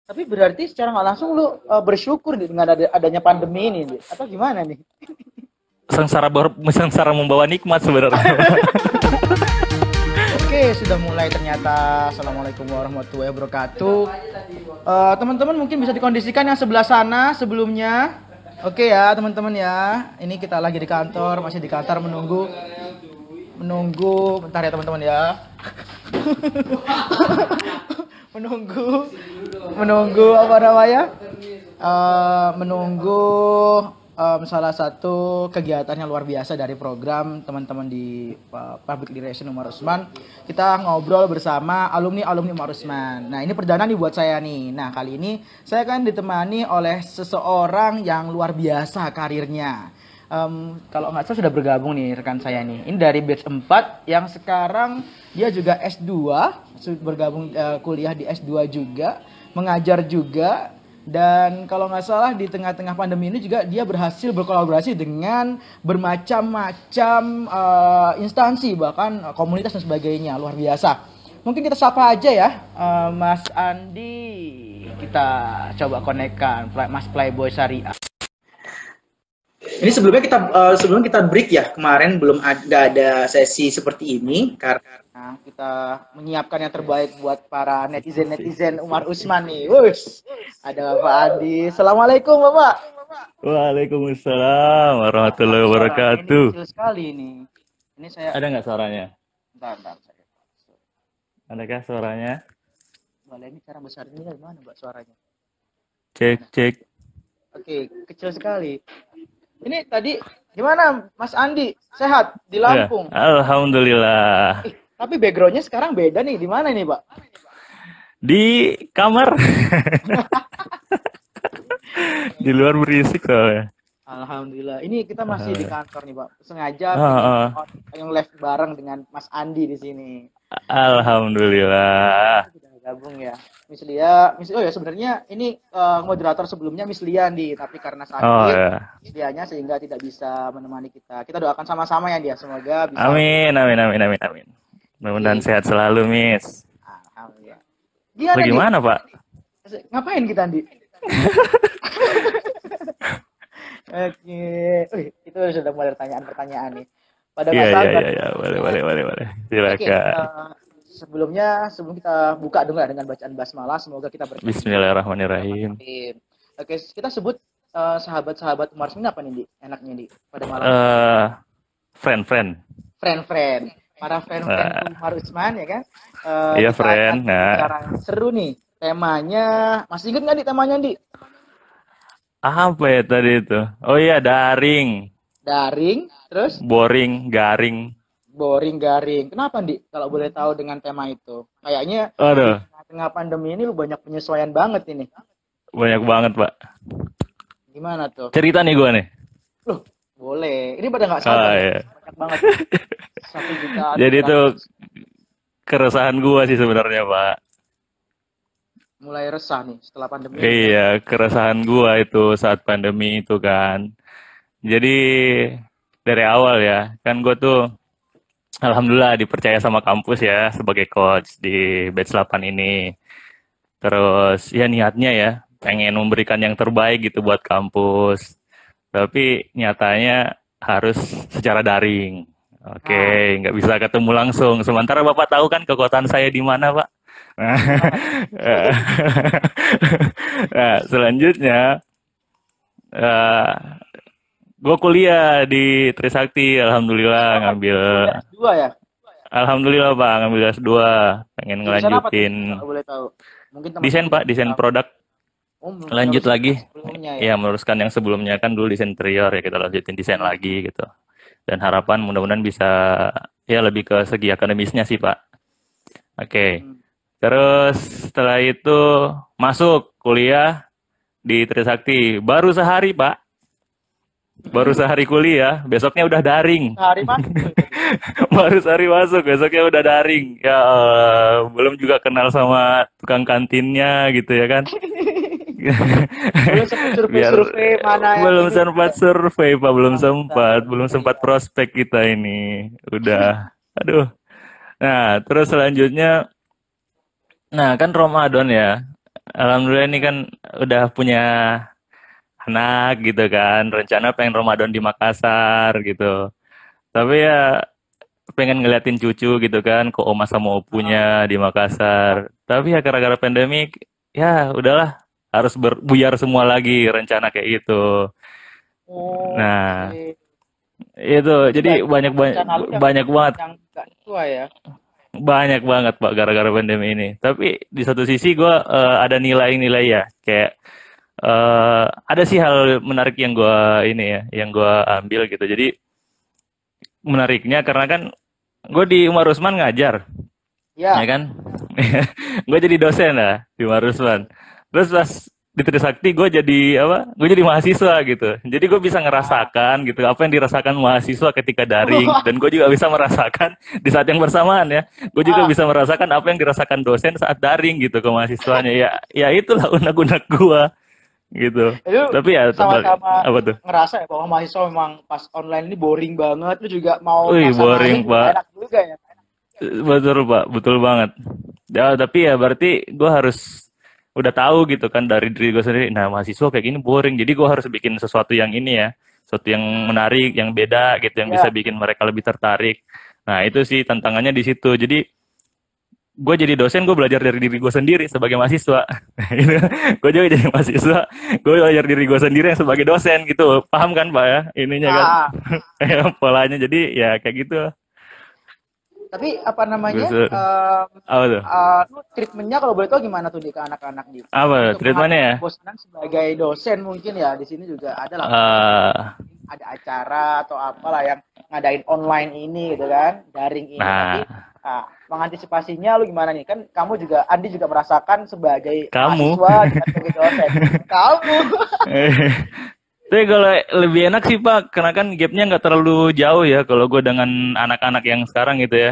Tapi berarti secara nggak langsung lu bersyukur nih dengan adanya pandemi ini, Di. Atau gimana nih? Sengsara membawa nikmat sebenarnya. Oke, sudah mulai ternyata. Assalamualaikum warahmatullahi wabarakatuh. Teman-teman mungkin bisa dikondisikan yang sebelah sana sebelumnya. Oke ya, teman-teman ya. Ini kita lagi di kantor, masih di kantor menunggu bentar ya teman-teman ya. menunggu menunggu apa namanya? Menunggu salah satu kegiatan yang luar biasa dari program teman-teman di Public Relation Umar Usman. Kita ngobrol bersama alumni Umar Usman. Nah, ini perdana nih buat saya nih. Nah, kali ini saya akan ditemani oleh seseorang yang luar biasa karirnya. Kalau nggak salah sudah bergabung nih rekan saya nih. Ini dari batch 4 yang sekarang dia juga S2, bergabung kuliah di S2 juga, mengajar juga. Dan kalau nggak salah di tengah-tengah pandemi ini juga dia berhasil berkolaborasi dengan bermacam-macam instansi, bahkan komunitas dan sebagainya. Luar biasa. Mungkin kita sapa aja ya, Mas Andi. Kita coba konekkan Mas Playboy Syariah. Ini sebelum kita break ya, kemarin belum ada sesi seperti ini karena kita menyiapkan yang terbaik buat para netizen Umar Usman nih. Wush, ada Bapak Andi. Assalamualaikum Bapak. Waalaikumsalam warahmatullahi Suaranya ini wabarakatuh. kecil sekali ini. Ini saya Ada nggak suaranya? bentar saya. Adakah suaranya? Boleh ini cara besarnya gimana Mbak suaranya? Cek cek. Oke, kecil sekali. Ini tadi gimana Mas Andi? Sehat di Ya, Lampung? alhamdulillah. Tapi backgroundnya sekarang beda nih. Di mana nih, Pak? Di kamar. Di luar berisik soalnya. Alhamdulillah. Ini kita masih di kantor nih, Pak. Sengaja Ah, pengen yang live bareng dengan Mas Andi di sini. alhamdulillah. Kita gabung ya. Miss Lia, oh ya sebenarnya ini moderator sebelumnya Miss Lia nih, tapi karena Oh sakit ya. Miss Lianya sehingga tidak bisa menemani kita. Kita doakan sama-sama ya dia, semoga bisa. Amin, amin, amin, amin, amin. Mudah-mudahan sehat selalu, Miss. Alhamdulillah. Gimana nih? Bagaimana, Pak? Ngapain kita Andi? Oke, itu sudah mulai pertanyaan-pertanyaan nih. Pada Iya, nggak iya, sabar. iya, iya. Boleh, boleh, boleh, boleh. Oke, Silakan. sebelum kita buka dulu ya dengan bacaan basmalah, semoga kita berkah. Bismillahirrahmanirrahim. Oke, kita sebut sahabat-sahabat Umar Usman apa nih, Di? Enaknya, Di, pada malam Friend. friend-friend. Para friend-friend Umar Usman ya kan? Iya, Kita friend. akan bicara seru nih. Temanya, masih ingat nggak Di temanya, Di? Apa ya tadi itu? Oh iya, daring. Daring, terus Boring, garing. boring garing. Kenapa, Di? Kalau boleh tahu dengan tema itu? Kayaknya di Aduh, tengah pandemi ini lu banyak penyesuaian banget ini. banyak banget, Pak. Gimana tuh? Cerita nih gue nih. Loh, boleh. Ini pada nggak Oh sabar ya. iya. Banyak banget. 1 juta. Jadi itu keresahan gue sih sebenarnya, Pak. Mulai resah nih setelah pandemi. Iya, keresahan gue itu saat pandemi itu kan. Jadi dari awal ya, kan gue tuh alhamdulillah dipercaya sama kampus ya sebagai coach di batch 8 ini. Terus ya niatnya ya pengen memberikan yang terbaik gitu buat kampus. Tapi nyatanya harus secara daring. Oke, nggak bisa ketemu langsung. Sementara Bapak tahu kan kekuatan saya di mana, Pak? Nah, selanjutnya gue kuliah di Trisakti, alhamdulillah ngambil. S2 ya? Alhamdulillah Pak, ngambil S2, pengen ngelanjutin Kalau boleh tahu. Mungkin desain Pak, desain produk. Lanjut lagi. Ya, meluruskan yang sebelumnya kan dulu desain interior ya, kita lanjutin desain lagi gitu. Dan harapan mudah-mudahan bisa ya lebih ke segi akademisnya sih Pak. Oke. Terus setelah itu masuk kuliah di Trisakti. Baru sehari Pak. Baru sehari kuliah, besoknya udah daring. Sehari Mas. Baru sehari masuk, besoknya udah daring. Ya belum juga kenal sama tukang kantinnya gitu ya kan. Belum sempat survei mana yang belum ini. sempat survei Pak, belum sempat prospek kita ini. Udah. Aduh. Nah, terus selanjutnya nah kan Ramadan ya. Alhamdulillah ini kan udah punya anak gitu kan. Rencana pengen Ramadan di Makassar gitu. Tapi ya pengen ngeliatin cucu gitu kan ke oma sama Ah, opunya di Makassar. Tapi ya gara-gara pandemik ya udahlah harus berbuyar semua lagi rencana kayak gitu. Nah, oke. itu Berarti jadi banyak banyak banyak rencana lu banyak banget yang nggak sesuai ya. banyak banget Pak gara-gara pandemi ini. Tapi di satu sisi gue ada nilai-nilai ya kayak ada sih hal menarik yang gue ini ya yang gue ambil gitu. Jadi menariknya karena kan gue di Umar Usman ngajar ya Ya. kan. Gue jadi dosen lah di Umar Usman. Terus pas di Trisakti gue jadi apa? Gue jadi mahasiswa gitu. Jadi gue bisa Ah. ngerasakan gitu apa yang dirasakan mahasiswa ketika daring dan gue juga bisa merasakan di saat yang bersamaan ya. Gue juga Ah, bisa merasakan apa yang dirasakan dosen saat daring gitu ke mahasiswanya. Ya ya itulah unek-unek gue gitu. itu Tapi ya tetap sama-sama apa tuh? ngerasa ya bahwa mahasiswa memang pas online ini boring banget. Lu juga mau Wih, boring ngelaksanain juga Pak. enak juga ya. Betul Pak, betul banget. Ya, tapi ya berarti gue harus udah tahu gitu kan dari diri gue sendiri. Nah, mahasiswa kayak gini boring. Jadi gue harus bikin sesuatu yang ini ya, sesuatu yang menarik, yang beda gitu, yang bisa Ya. bikin mereka lebih tertarik. Nah, itu sih tantangannya di situ. Jadi gue jadi dosen, gue belajar dari diri gue sendiri sebagai mahasiswa. Gue juga jadi mahasiswa, gue belajar diri gue sendiri yang sebagai dosen gitu. Paham kan Pak ya? Ininya kan, Ah, polanya. Jadi ya kayak gitu. tapi apa namanya? Bisa, apa tuh? Lu treatmentnya kalau boleh tahu gimana tuh di ke anak-anak di Apa untuk treatmentnya menghadapi ya? kebosanan sebagai dosen mungkin ya di sini juga ada lah eh ada acara atau apalah yang ngadain online ini gitu kan daring ini tapi nah, mengantisipasinya lu gimana nih kan kamu juga Andi juga merasakan sebagai kamu. mahasiswa juga sebagai dosen kamu Tapi kalau lebih enak sih Pak, karena kan gapnya nggak terlalu jauh ya kalau gue dengan anak-anak yang sekarang gitu ya.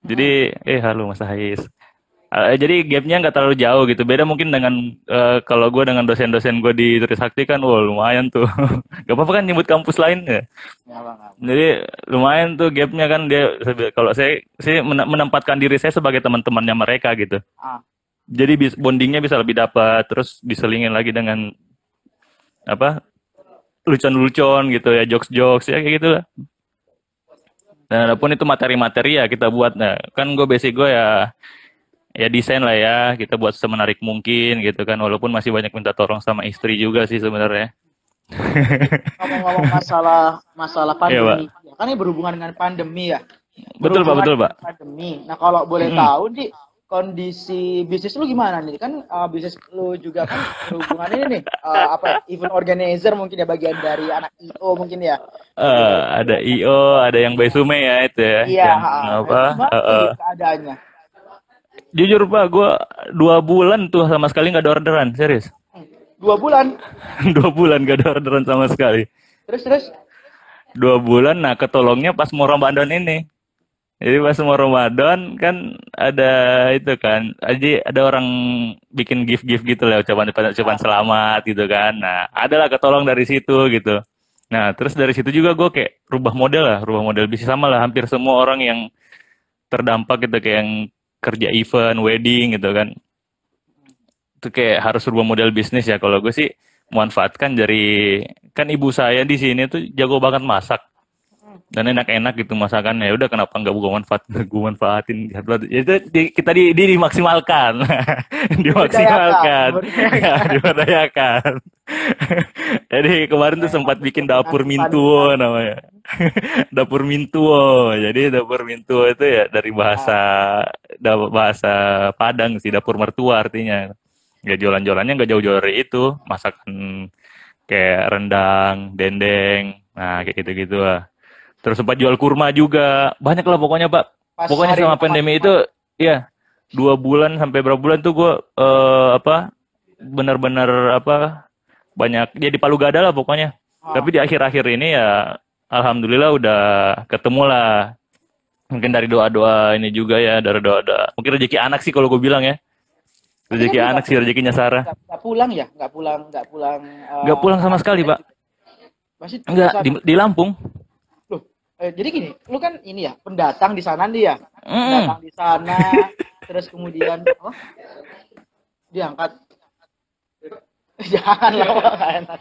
Jadi, halo Mas Hais. Jadi gapnya nggak terlalu jauh gitu. Beda mungkin dengan kalau gue dengan dosen-dosen gue di Trisakti kan, wah lumayan tuh. Gak apa-apa kan nyebut kampus lain ya. ya bang Jadi lumayan tuh gapnya kan dia. Kalau saya sih menempatkan diri saya sebagai teman-temannya mereka gitu. ah Jadi bondingnya bisa lebih dapat, terus diselingin lagi dengan apa lucu-lucuan gitu ya, jokes-jokes ya kayak gitu lah. Nah, walaupun itu materi-materi ya kita buat. Nah, kan gue basic gue ya ya desain lah ya, kita buat semenarik mungkin gitu kan. Walaupun masih banyak minta tolong sama istri juga sih sebenarnya. ini ngomong-ngomong masalah masalah Iya, Pak. pandemi ya kan ini berhubungan dengan pandemi ya Betul, Pak, berhubungan betul, Pak. dengan pandemi. Nah, kalau boleh Mm-mm. tahu nih kondisi bisnis lu gimana nih? Kan bisnis lu juga kan berhubungan ini nih apa event organizer mungkin ya bagian dari anak IO mungkin ya. Ada IO, ada yang by Sume ya itu ya, Iya, yang nah itu apa? gimana tuh keadaannya? Jujur Pak, gue 2 bulan tuh sama sekali nggak ada orderan, serius. 2 bulan. 2 bulan gak ada orderan sama sekali. Terus terus 2 bulan, nah ketolongnya pas mau Ramadan ini. Jadi pas mau Ramadan kan ada itu kan, jadi ada orang bikin gift-gift gitu lah, ucapan ah, selamat gitu kan. Nah, adalah ketolong dari situ gitu. Nah, terus dari situ juga gue kayak rubah model bisnis sama lah. Hampir semua orang yang terdampak gitu, kayak yang kerja event, wedding gitu kan. Itu kayak harus rubah model bisnis ya. Kalau gue sih memanfaatkan dari, kan ibu saya di sini tuh jago banget masak dan enak-enak gitu masakannya. Ya udah kenapa nggak gue manfaatin. Itu dimaksimalkan. memberdayakan, Dimaksimalkan. Ya, memberdayakan. diberdayakan. Jadi kemarin tuh Emang sempat bikin betul dapur ngasih mintuo panutan. namanya. Dapur mintuo. Jadi dapur mintuo itu ya dari bahasa Ah, bahasa Padang sih, dapur mertua artinya. Ya jualan-jualannya nggak jauh-jauh dari itu, masakan kayak rendang, dendeng, nah kayak gitu-gitu lah. Terus sempat jual kurma juga. Banyak lah pokoknya, Pak. pas Pokoknya hari selama pandemi Ramadan. itu, ya 2 bulan sampai berapa bulan tuh gue apa benar-benar apa banyak jadi palu gada lah pokoknya. Tapi Ah, di akhir-akhir ini ya alhamdulillah udah ketemu lah. Mungkin dari doa-doa ini juga ya, dari doa-doa. Mungkin rezeki anak sih kalau gue bilang ya. tapi kan Rezeki lu anak sih, rezekinya Sarah. nggak pulang ya, nggak pulang Nggak pulang ke sama sekali, Aceh Pak. gitu. Masih di Enggak, sana. di Lampung. Loh, jadi gini, lu kan ini ya, pendatang di sana nih ya. Mm. Pendatang di sana, terus kemudian oh, diangkat. Jangan lah, Pak, nggak enak.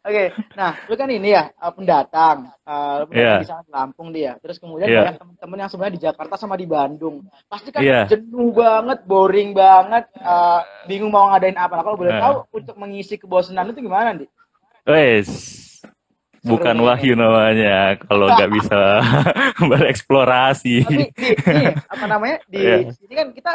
Oke, nah lu kan ini ya pendatang, lu pendatang Iya, di sana di Lampung dia. Terus kemudian iya, banyak teman-teman yang sebenarnya di Jakarta sama di Bandung. Pasti kan iya. jenuh banget, boring banget, bingung mau ngadain apa. Nah, kalau boleh Nah, tahu untuk mengisi kebosanan itu gimana, Di? wes, Seru bukan nih. wahyu namanya kalau nggak bisa bereksplorasi. Tapi di apa namanya di Ya, sini kan kita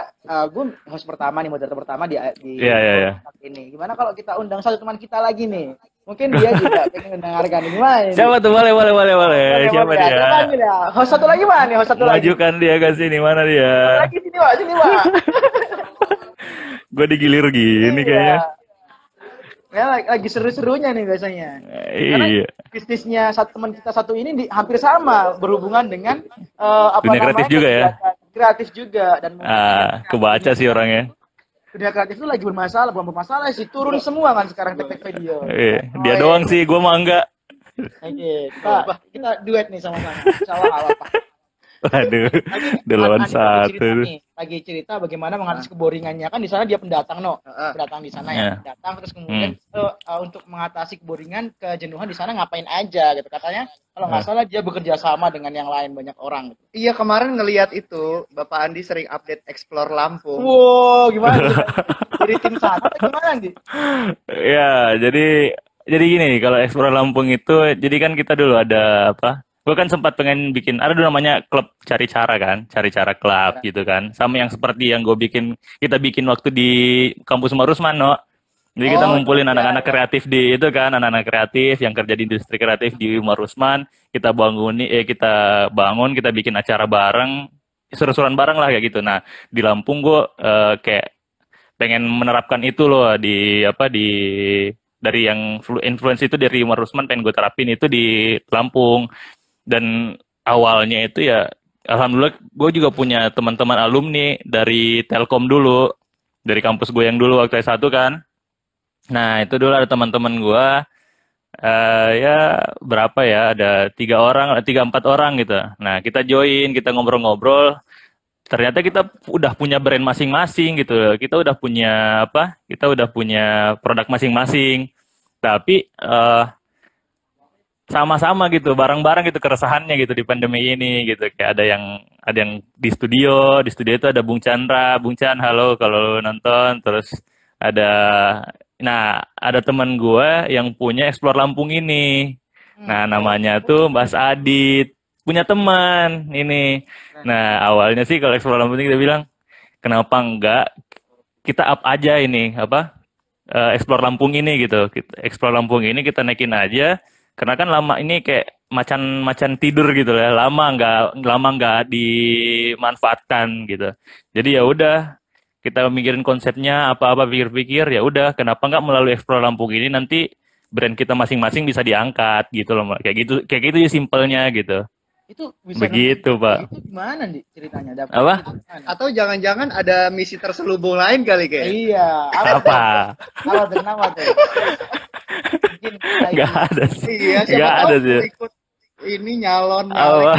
gue host pertama nih, moderator pertama iya, di iya, iya. podcast ini. Gimana kalau kita undang satu teman kita lagi nih? Mungkin dia juga pengen mendengarkan ini gimana ini? Siapa tuh? Boleh, boleh, boleh, boleh. Boleh Siapa boleh ya. dia? Saya panggil ya. Host satu lagi mana nih? Host satu lagi. Majukan dia ke sini. Mana dia? Satu lagi sini Pak, sini Pak. Gue digilir gini kayaknya. Iya. Ya lagi seru-serunya nih biasanya. Karena Iya. bisnisnya satu teman kita satu ini hampir sama berhubungan dengan apa Dunia kreatif namanya juga ya. kegiatan kreatif juga dan mungkin Kebaca sih orangnya. dunia kreatif itu lagi bermasalah, belum bermasalah sih, turun semua kan sekarang tag video. Dia doang sih, gue mah enggak. Oke, kita duet nih sama-sama. Insyaallah nggak apa-apa. Waduh, Lagi udah lawan Andi satu. lagi cerita bagaimana mengatasi keboringannya kan di sana dia pendatang pendatang di sana ya, Iya. pendatang terus kemudian untuk mengatasi keboringan kejenuhan di sana ngapain aja gitu katanya kalau nggak salah dia bekerja sama dengan yang lain banyak orang gitu. Iya, kemarin ngelihat itu Bapak Andi sering update Explore Lampung. Wow, gimana tuh? Dari tim sana atau gimana nih? Ya, jadi gini, kalau Explore Lampung itu, jadi kan kita dulu ada apa? Gue kan sempat pengen bikin, ada dulu namanya klub cari cara kan, cari cara klub gitu kan. Sama yang seperti yang kita bikin waktu di kampus Marusman, no. Jadi kita ngumpulin anak-anak kreatif di itu kan, anak-anak kreatif yang kerja di industri kreatif di Marusman, kita bangun, kita bikin acara bareng, seru-seruan bareng lah kayak gitu. Nah, di Lampung gue kayak pengen menerapkan itu loh dari yang influence itu dari Marusman pengen gue terapin itu di Lampung. Dan awalnya itu ya alhamdulillah gue juga punya teman-teman alumni dari Telkom dulu, dari kampus gue yang dulu waktu S1 kan. Nah, itu dulu ada teman-teman gue ya berapa ya, ada 3-4 orang gitu. Nah, kita join, kita ngobrol-ngobrol. Ternyata kita udah punya brand masing-masing gitu. Kita udah punya Kita udah punya produk masing-masing. Tapi sama-sama gitu, bareng-bareng gitu keresahannya gitu di pandemi ini gitu. Kayak ada yang di studio itu ada Bung Chandra, Bung Chan, halo kalau lu nonton. Terus ada ada teman gue yang punya Explore Lampung ini. Nah, namanya tuh Mas Adit. Punya teman ini. Nah, awalnya sih kalau Explore Lampung ini kita bilang, kenapa enggak kita up aja ini Explore Lampung ini gitu. Explore Lampung ini kita naikin aja. Karena kan lama ini kayak macan tidur gitu ya, lama nggak dimanfaatkan gitu. Jadi ya udah kita mikirin konsepnya apa-apa pikir-pikir ya udah kenapa nggak melalui Explore Lampung ini nanti brand kita masing-masing bisa diangkat gitu loh, kayak gitu ya simpelnya gitu. Itu bisa Begitu, Pak. Itu gimana nih ceritanya? Dapat Apa? Atau jangan-jangan ada misi terselubung lain kali kayak. Iya. Apa? Apa tuh? Kenapa tuh? Mungkin Nggak ada sih. Iya, siapa Nggak tahu ada sih. ikut ini nyalon. Apa?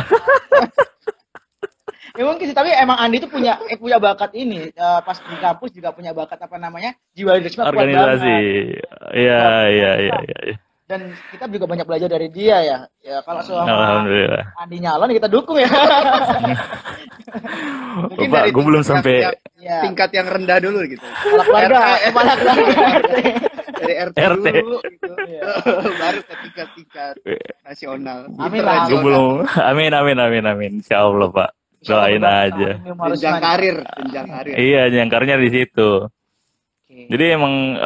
Ya mungkin sih, tapi emang Andi itu punya bakat ini. Pas di kampus juga punya bakat apa namanya? Jiwa leadership kuat Organisasi. banget. Iya. Dan kita juga banyak belajar dari dia ya. Ya kalau selama Alhamdulillah. Andi nyalon kita dukung ya. Mungkin Bapak, dari gue belum tingkat sampai yang- tingkat yang rendah dulu gitu. Kepala keluarga, kepala keluarga. Dari RT, RT. dulu gitu. Baru ke tingkat nasional. Amin Internasional. lah. Gue belum. Amin. Insya Allah, Pak. Doain aja. Jenjang karir. Iya, jangkarnya di situ. Oke. Jadi emang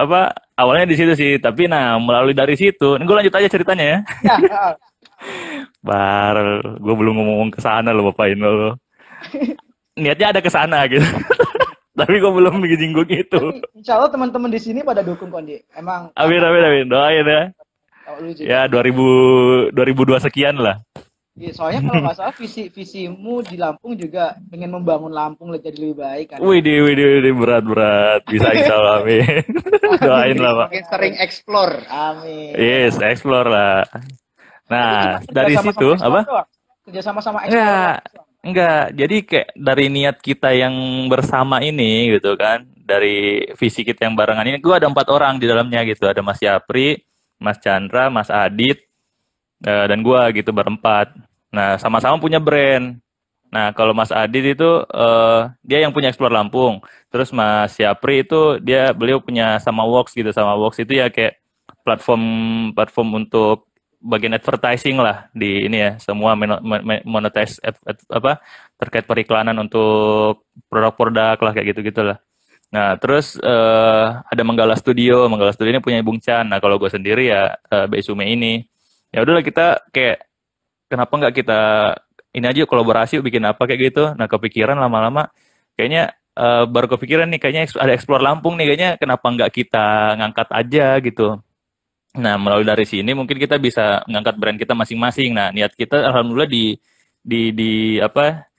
awalnya di situ sih, tapi melalui dari situ, ini gue lanjut aja ceritanya ya. Ya, Gue belum ngomong ke sana loh, Bapak ini lo. Niatnya ada ke sana gitu. Tapi gue belum menyinggung itu. insya Allah teman-teman di sini pada dukung kok, Di. Emang Amin. Doain ya. kalau lu juga. Ya 2002 sekian lah. Iya, soalnya kalau nggak salah visimu di Lampung juga pengen membangun Lampung jadi lebih baik kan. Wih, berat. Bisa insya Allah, amin. Doain lah, Pak. Makin sering explore. Amin. Yes, explore lah. Nah, dari situ apa? Kerja sama-sama Enggak. Jadi kayak dari niat kita yang bersama ini gitu kan, dari visi kita yang barengan ini, gue ada 4 orang di dalamnya gitu. Ada Mas Yapri, Mas Chandra, Mas Adit, dan gue gitu berempat. Nah, sama-sama punya brand. Nah, kalau Mas Adit itu dia yang punya Explore Lampung. Terus Mas Yapri itu beliau punya Sama Works gitu. Sama Works itu ya kayak platform untuk bagian advertising lah di ini ya, semua monetize apa terkait periklanan untuk produk-produk lah kayak gitu-gitulah. Nah, terus ada Manggala Studio. Manggala Studio ini punya Bung Chan. Nah, kalau gue sendiri ya BI Sume ini. Ya udahlah kita kayak kenapa nggak kita ini aja kolaborasi bikin apa kayak gitu. Nah, kepikiran lama-lama kayaknya baru kepikiran nih kayaknya ada Explore Lampung nih, kayaknya kenapa nggak kita ngangkat aja gitu. Nah, melalui dari sini mungkin kita bisa mengangkat brand kita masing-masing. Nah, niat kita alhamdulillah di apa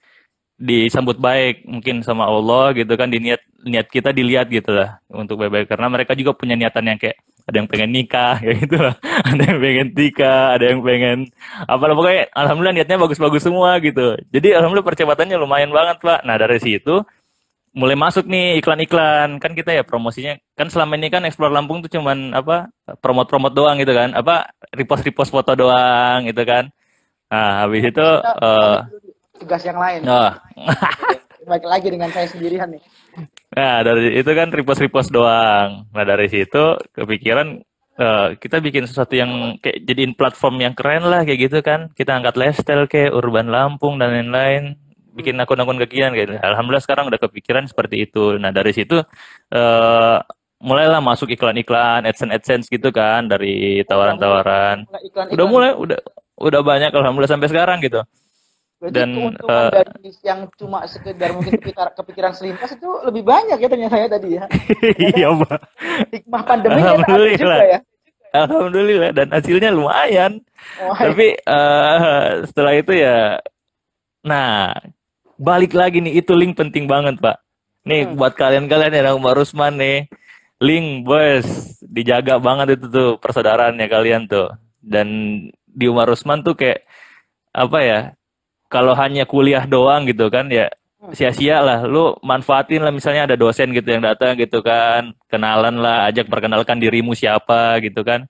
disambut baik mungkin sama Allah gitu kan, niat kita dilihat gitu lah untuk baik-baik, karena mereka juga punya niatan yang kayak ada yang pengen nikah kayak gitu lah. Ada yang pengen nikah, ada yang pengen apalah, pokoknya alhamdulillah niatnya bagus-bagus semua gitu. Jadi alhamdulillah percepatannya lumayan banget, Pak. Nah, dari situ mulai masuk nih iklan-iklan. Kan kita ya promosinya kan selama ini kan Explore Lampung tuh cuman apa promote-promote doang gitu kan, apa repost-repost foto doang gitu kan. Nah, habis itu Tugas yang lain. oh, Balik lagi dengan saya sendirian nih. nah dari itu kan repost-repost doang. Nah, dari situ kepikiran kita bikin sesuatu yang kayak jadiin platform yang keren lah kayak gitu kan. Kita angkat lifestyle kayak Urban Lampung dan lain-lain, bikin akun-akun kegiatan gitu. Alhamdulillah sekarang udah kepikiran seperti itu. Nah, dari situ mulailah masuk iklan-iklan, AdSense gitu kan, dari tawaran-tawaran. Udah mulai, udah banyak alhamdulillah sampai sekarang gitu. Berarti Dan keuntungan dari yang cuma sekedar mungkin kepikiran selintas itu lebih banyak ya ternyata ya tadi ya. iya, Pak. Hikmah pandemi kan ada Alhamdulillah. juga ya. Alhamdulillah, dan hasilnya lumayan. Wah, Tapi setelah itu ya, nah balik lagi nih, itu link penting banget, Pak. Nih buat kalian-kalian yang Umar Rusman nih, link bos dijaga banget itu tuh persaudaraannya kalian tuh. Dan di Umar Rusman tuh kayak apa ya? Kalau hanya kuliah doang gitu kan ya sia-sia lah. Lu manfaatin lah, misalnya ada dosen gitu yang datang gitu kan, kenalan lah, ajak perkenalkan dirimu siapa gitu kan.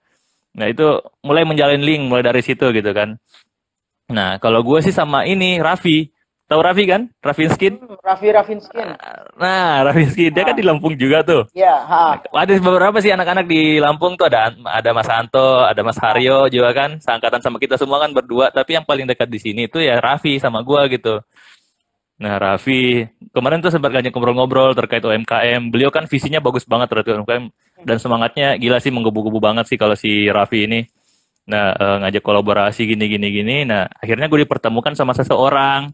Nah, itu mulai menjalin link mulai dari situ gitu kan. Nah, kalau gue sih sama ini Raffi. Tahu Raffi kan? Rafinskin. Rafinskin. Nah, Rafinskin dia kan di Lampung juga tuh. Ya, Ada beberapa sih anak-anak di Lampung tuh, ada Mas Anto, ada Mas Haryo juga kan, seangkatan sama kita semua kan berdua, tapi yang paling dekat di sini tuh ya Raffi sama gua gitu. Nah, Raffi kemarin tuh sempat ngajak ngobrol-ngobrol terkait UMKM. Beliau kan visinya bagus banget terkait UMKM dan semangatnya gila sih, menggebu-gebu banget sih kalau si Raffi ini. Nah, ngajak kolaborasi gini. Nah, akhirnya gue dipertemukan sama seseorang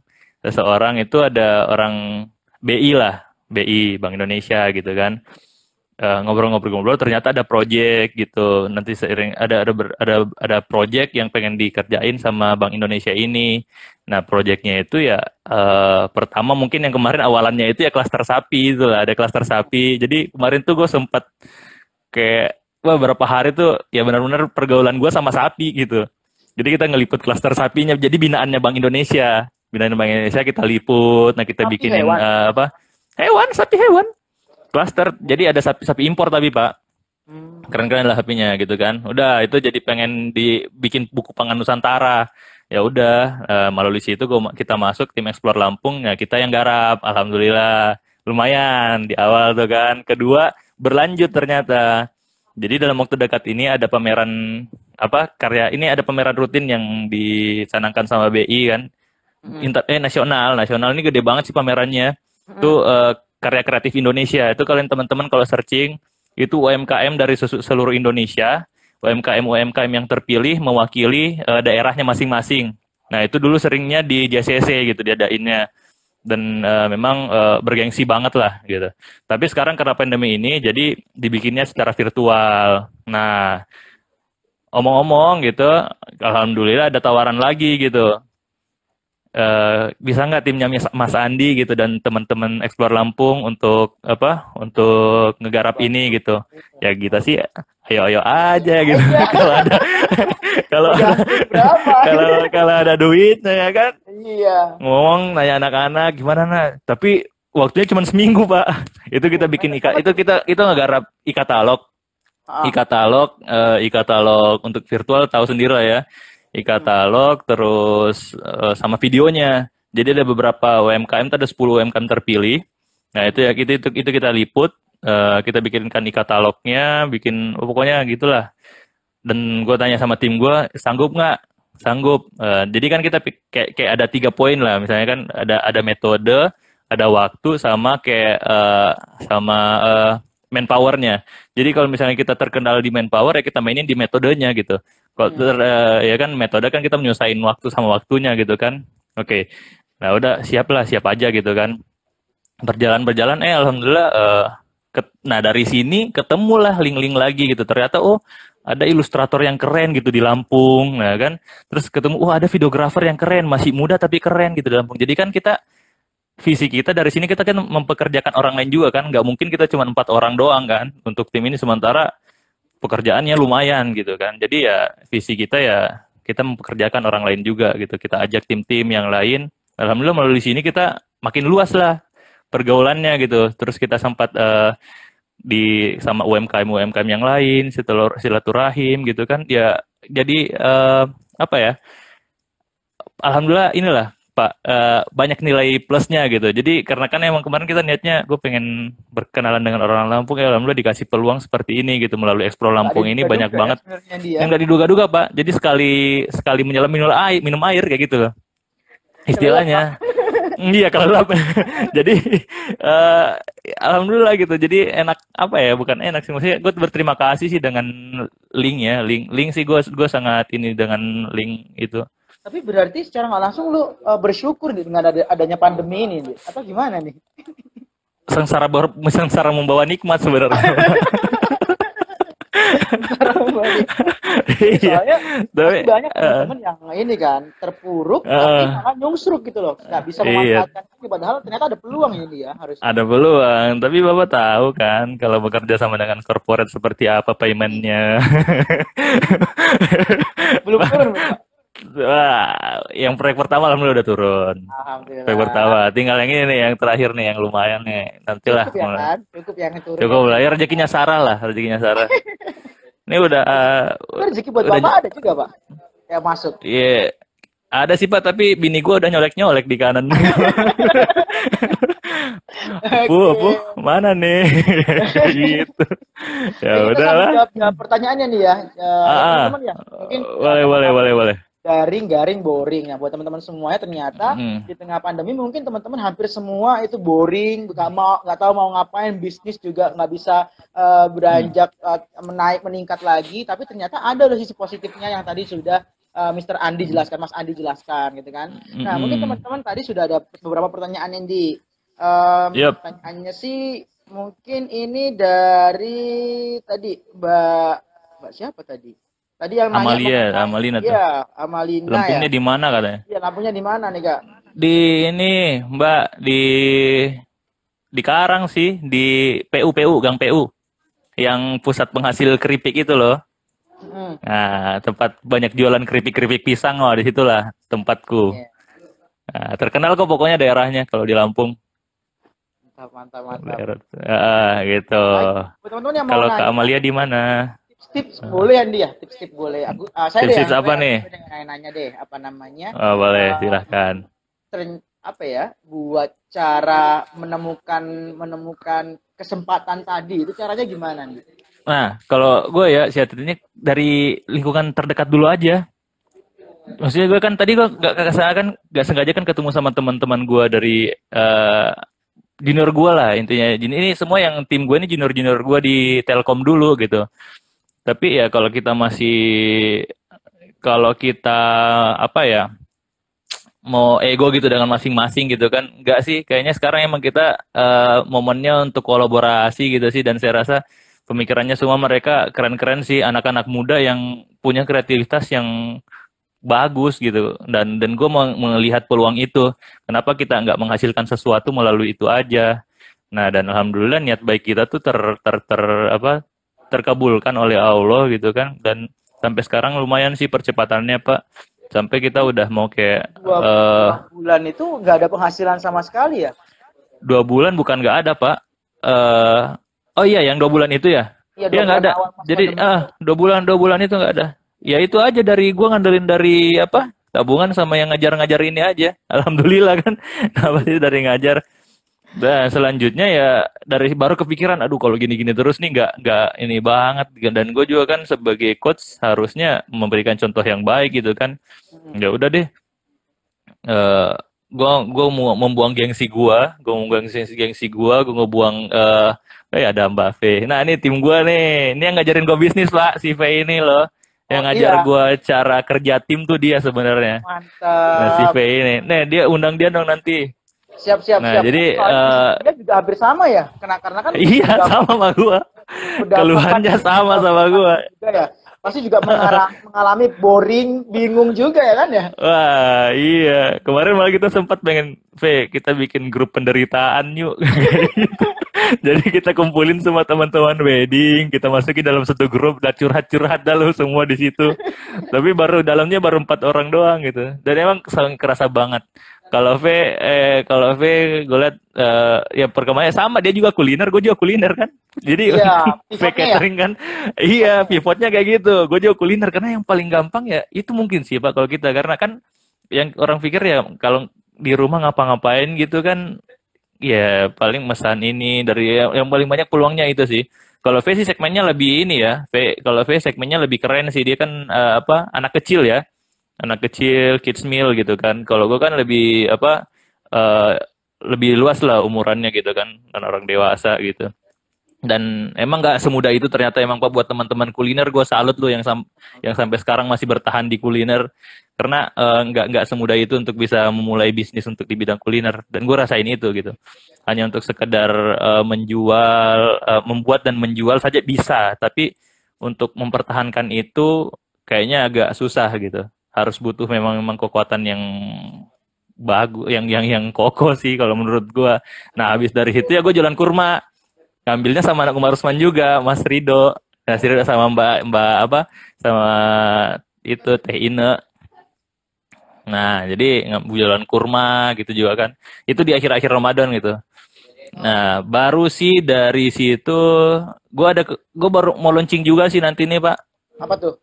itu ada orang BI lah, BI Bank Indonesia gitu kan. Ngobrol-ngobrol ternyata ada project gitu. Nanti seiring ada project yang pengen dikerjain sama Bank Indonesia ini. Nah, projectnya itu ya pertama mungkin yang kemarin awalannya itu ya klaster sapi itu lah, ada klaster sapi. Jadi kemarin tuh gue sempat kayak berapa hari tuh ya benar-benar pergaulan gue sama sapi gitu. Jadi kita ngeliput klaster sapinya, jadi binaannya Bank Indonesia. Binaan Bank Indonesia kita liput. Nah, kita bikinin sapi hewan. Cluster. Jadi ada sapi impor tapi, Pak. Keren-keren lah sapinya gitu kan. Udah, itu jadi pengen dibikin buku pangan Nusantara. Ya udah, melalui situ kita masuk tim Explore Lampung. Ya kita yang garap. Alhamdulillah. Lumayan di awal tuh kan. Kedua, berlanjut ternyata. Jadi dalam waktu dekat ini ada pameran ada pameran rutin yang dicanangkan sama BI kan. Nasional ini gede banget sih pamerannya. Itu karya kreatif Indonesia. Itu kalian teman-teman kalau searching itu UMKM dari seluruh Indonesia, UMKM yang terpilih mewakili daerahnya masing-masing. Nah, itu dulu seringnya di JCC gitu diadainnya, dan memang bergengsi banget lah gitu. Tapi sekarang karena pandemi ini jadi dibikinnya secara virtual. Nah, omong-omong gitu, alhamdulillah ada tawaran lagi gitu. Bisa nggak timnya Mas Andi gitu dan teman-teman Explore Lampung untuk ngegarap ini gitu. Ya kita sih ayo aja gitu. kalau ada duit ya kan. Iya. Ngomong nanya anak-anak gimana Tapi waktunya cuma seminggu Pak. Itu kita bikin itu ngegarap e-katalog, Ah, e-katalog untuk virtual tahu sendiri lah ya. E-katalog terus sama videonya. Jadi ada beberapa UMKM, ada 10 UMKM terpilih. Nah, itu ya itu kita liput, kita bikinkan e-katalognya, pokoknya gitulah. Dan gue tanya sama tim gue, sanggup nggak? Sanggup. Jadi kan kita kayak ada 3 poin lah, misalnya kan ada metode, ada waktu, sama kayak sama manpowernya. Jadi kalau misalnya kita terkendala di manpower ya kita mainin di metodenya gitu. Kalau ya kan metode kan kita menyusahin waktu sama waktunya gitu kan. Oke. Nah udah siap aja gitu kan. Berjalan alhamdulillah nah dari sini ketemulah link-link lagi gitu. Ternyata ada ilustrator yang keren gitu di Lampung, nah kan. Terus ketemu ada videografer yang keren, masih muda tapi keren gitu di Lampung. Jadi kan visi kita dari sini kita kan mempekerjakan orang lain juga kan, nggak mungkin kita cuma 4 orang doang kan untuk tim ini, sementara pekerjaannya lumayan gitu kan. Jadi ya visi kita ya kita mempekerjakan orang lain juga gitu, kita ajak tim-tim yang lain. Alhamdulillah melalui sini kita makin luas lah pergaulannya gitu. Terus kita sempat sama UMKM yang lain, silaturahim gitu kan ya. Jadi apa ya, alhamdulillah inilah Pak, banyak nilai plusnya gitu. Jadi karena kan emang kemarin kita niatnya gue pengen berkenalan dengan orang Lampung, ya alhamdulillah dikasih peluang seperti ini gitu melalui Explore Lampung ini banyak banget yang nggak diduga-duga Pak. Jadi sekali menyelam minum air kayak gitu loh istilahnya. Iya kelelap. Jadi alhamdulillah gitu. Jadi enak, apa ya, bukan enak sih, maksudnya gue berterima kasih sih dengan link sih, gue sangat ini dengan link itu. tapi berarti secara nggak langsung lu bersyukur nih dengan adanya pandemi ini, Di. Atau gimana nih? Sengsara membawa nikmat sebenarnya. Soalnya Tapi banyak teman-teman yang ini kan terpuruk tapi malah nyungsruk gitu loh, nggak bisa memanfaatkan ini, padahal ternyata ada peluang ini ya, harus ada peluang. Tapi Bapak tahu kan kalau bekerja sama dengan corporate seperti apa paymentnya. belum turun Pak. Wah, yang proyek pertama alhamdulillah udah turun. Alhamdulillah. Proyek pertama, tinggal yang ini nih, yang terakhir nih, yang lumayan nih. Nantilah. Cukup ya kan? Cukup yang turun. Cukup lah, ya rezekinya Sarah. Ini udah rezeki buat Bapak ada juga Pak yang masuk. Iya, ada sih Pak, tapi bini gua udah nyolek di kanan. Bu, mana nih? Gitu. Ya udahlah. Jawab pertanyaannya nih ya. Teman-teman ya. Mungkin boleh. garing boring. Nah, buat teman-teman semuanya ternyata di tengah pandemi mungkin teman-teman hampir semua itu boring, nggak tahu mau ngapain, bisnis juga nggak bisa beranjak meningkat lagi. Tapi ternyata ada loh sisi positifnya yang tadi sudah Mas Andi jelaskan gitu kan. Nah, mungkin teman-teman tadi sudah ada beberapa pertanyaan yang pertanyaannya sih mungkin ini dari tadi Mbak siapa tadi? Tadi yang nanya Amalina tuh. Iya, Amalina. Lampungnya di mana katanya? Iya, lampunya di mana nih, Kak? Di ini, Mbak, di Karang sih, di PU, Gang PU. Yang pusat penghasil keripik itu loh. Nah, tempat banyak jualan keripik pisang, di situlah tempatku. Nah, terkenal kok pokoknya daerahnya kalau di Lampung. Mantap. Gitu. Kalau Kak Amalia di mana? Tips boleh ya, dia. Tips boleh. Tips apa nih? Nanya deh, apa namanya? Oh, boleh, silahkan. Apa ya? Buat cara menemukan kesempatan tadi, itu caranya gimana nih? Nah, kalau gue ya siatetnya dari lingkungan terdekat dulu aja. Maksudnya gue kan tadi gue gak sengaja kan ketemu sama teman-teman gue dari junior gue lah intinya. Ini semua yang tim gue ini junior gue di Telkom dulu gitu. Tapi ya kalau kita apa ya, mau ego gitu dengan masing-masing gitu kan, enggak sih, kayaknya sekarang emang kita momennya untuk kolaborasi gitu sih. Dan saya rasa pemikirannya semua mereka keren-keren sih, anak-anak muda yang punya kreativitas yang bagus gitu. Dan gue mau melihat peluang itu, kenapa kita nggak menghasilkan sesuatu melalui itu aja. Nah, dan alhamdulillah niat baik kita tuh terkabulkan oleh Allah gitu kan. Dan sampai sekarang lumayan sih percepatannya Pak, sampai kita udah mau kayak 2 bulan itu nggak ada penghasilan sama sekali ya? 2 bulan bukan nggak ada, Pak. Oh iya, yang 2 bulan itu ya? Iya, Iya nggak ada. Jadi 2 bulan itu nggak ada. Ya itu aja dari gua ngandelin dari apa? Tabungan sama yang ngajar-ngajar ini aja. Alhamdulillah kan. Nah, pasti dari ngajar. Dan selanjutnya ya dari baru kepikiran, aduh kalau gini-gini terus nih nggak ini banget. Dan gue juga kan sebagai coach harusnya memberikan contoh yang baik gitu kan. Ya udah deh. Gue mau membuang gengsi gue mau buang gengsi gue ngebuang ada Mbak V. Nah ini tim gue nih, ini yang ngajarin gue bisnis Pak, si V ini loh, yang ngajar gue cara kerja tim tuh dia sebenarnya. Mantap. Nah si V ini, nih dia undang dia dong nanti. Siap. Nah jadi dia juga hampir sama ya, karena kan iya sama sama gue, keluhannya sama gue. Ya. Pasti juga mengalami boring, bingung juga ya kan ya? Wah iya, kemarin malah kita sempat pengen kita bikin grup penderitaan yuk. Jadi kita kumpulin semua teman-teman wedding, kita masukin dalam satu grup dan curhat-curhat dah lu semua di situ. Tapi dalamnya baru 4 orang doang gitu. Dan emang kerasa banget. Kalau V gue lihat ya perkembangannya sama, dia juga kuliner, gue juga kuliner kan. Jadi V catering kan. Iya, pivotnya kayak gitu. Gue juga kuliner karena yang paling gampang ya itu mungkin sih Pak kalau kita, karena kan yang orang pikir ya kalau di rumah ngapa-ngapain gitu kan ya paling mesan ini dari yang paling banyak peluangnya itu sih. Kalau V sih segmennya lebih ini ya. Kalau V segmennya lebih keren sih, dia kan anak kecil ya. Anak kecil, kids meal gitu kan. Kalau gue kan lebih lebih luas lah umurannya gitu kan orang dewasa gitu. Dan emang nggak semudah itu ternyata emang Pak buat teman-teman kuliner. Gue salut loh yang sampai sekarang masih bertahan di kuliner, karena nggak semudah itu untuk bisa memulai bisnis untuk di bidang kuliner. Dan gue rasain itu gitu. Hanya untuk sekedar membuat dan menjual saja bisa, tapi untuk mempertahankan itu kayaknya agak susah gitu. Harus butuh memang kekuatan yang bagus, yang kokoh sih kalau menurut gue. Nah habis dari situ ya gue jualan kurma, ngambilnya sama anak Umar Usman juga, Mas Rido. Mas Rido sama Mbak sama itu Teh Ine. Nah jadi jualan kurma gitu juga kan. Itu di akhir-akhir Ramadan gitu. Nah baru sih dari situ gue baru mau launching juga sih nanti nih Pak. Apa tuh?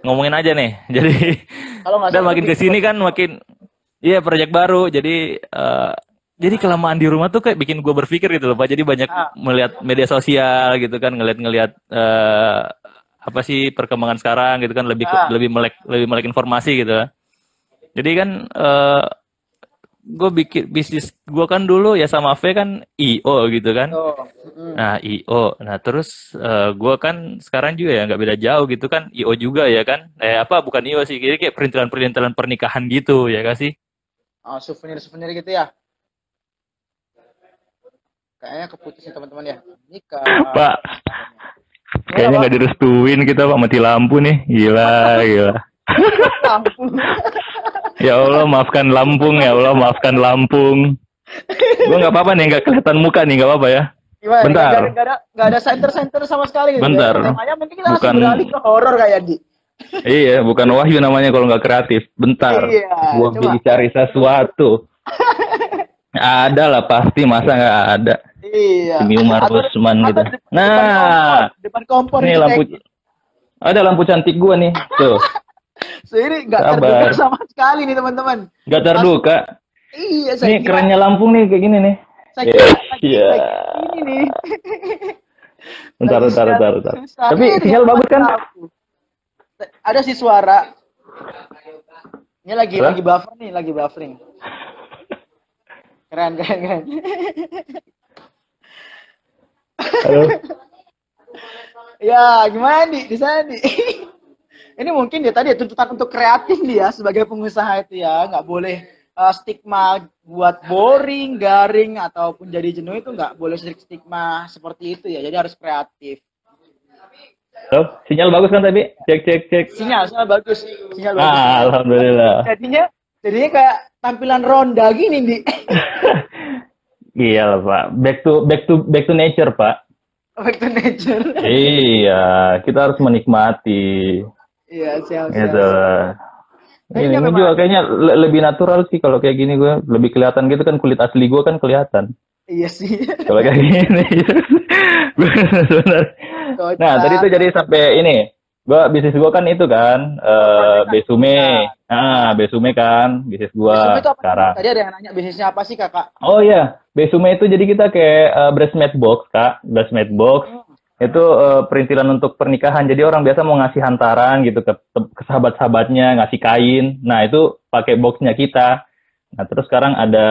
Ngomongin aja nih. Jadi udah makin kesini kan makin proyek baru. Jadi kelamaan di rumah tuh kayak bikin gue berpikir gitu loh Pak. Jadi banyak melihat media sosial gitu kan, ngeliat apa sih perkembangan sekarang gitu kan, lebih melek informasi gitu. Jadi kan gue bikin bisnis gue kan dulu ya sama V kan IO gitu kan. Nah IO, nah terus gue kan sekarang juga ya nggak beda jauh gitu kan, IO juga ya kan. Bukan IO sih, jadi kayak perintilan pernikahan gitu ya kan sih. Souvenir gitu ya. Kayaknya keputus nih teman-teman ya. Nikah. Pak, kayaknya nggak direstuin kita Pak, mati lampu nih, gila. Lampu. Ya Allah maafkan Lampung, ya Allah maafkan Lampung. Gue nggak apa-apa nih, nggak kelihatan muka nih, nggak apa-apa ya. Gimana? Bentar. Nggak ada center sama sekali gitu. Bentar. Ya? Makanya mungkin kita langsung beralih ke horor kayak Di. Iya, bukan Wahyu namanya kalau nggak kreatif. Bentar. Iya, Gua cari sesuatu. Ada lah pasti, masa nggak ada. Iya. Demi Umar Usman gitu. Depan kompor. Nih lampu. Ada lampu cantik gua nih. Tuh. Ini nggak terduga sama sekali nih teman-teman. Nggak terduga. Iya. Nih kerennya Lampung nih kayak gini nih. Iya. Ini nih. Bentar. Tapi sinyal bagus kan? Ada sih suara. Ini lagi buffer nih, lagi buffering. Keren. Halo. Ya, gimana di sana di? Ini mungkin dia tadi tuntutan untuk kreatif dia sebagai pengusaha itu ya, nggak boleh stigma buat boring, garing ataupun jadi jenuh, itu nggak boleh stigma seperti itu ya. Jadi harus kreatif. Halo, sinyal bagus kan tadi? Cek. Sinyal bagus. Alhamdulillah. Jadinya kayak tampilan ronda gini, Di. Iya lah, Pak. Back to nature, Pak. Back to nature. Iya, kita harus menikmati. Iya, siap. Gitu. Kayaknya Ini memang juga kayaknya lebih natural sih kalau kayak gini gue. Lebih kelihatan gitu kan, kulit asli gue kan kelihatan. iya sih. Kalau kayak gini. Benar. Nah, tadi Kocak. tuh jadi sampai ini. Bisnis gue kan itu kan, Pertanyaan. Besume. Besume kan, bisnis gue Resume itu apa sih? sekarang. Tadi ada yang nanya bisnisnya apa sih kakak? Oh iya, Besume itu jadi kita kayak breastmate box, Kak. Breastmate box. Itu perintilan untuk pernikahan. Jadi orang biasa mau ngasih hantaran gitu ke sahabat-sahabatnya, ngasih kain. Nah, itu pakai boxnya kita. Nah, terus sekarang ada,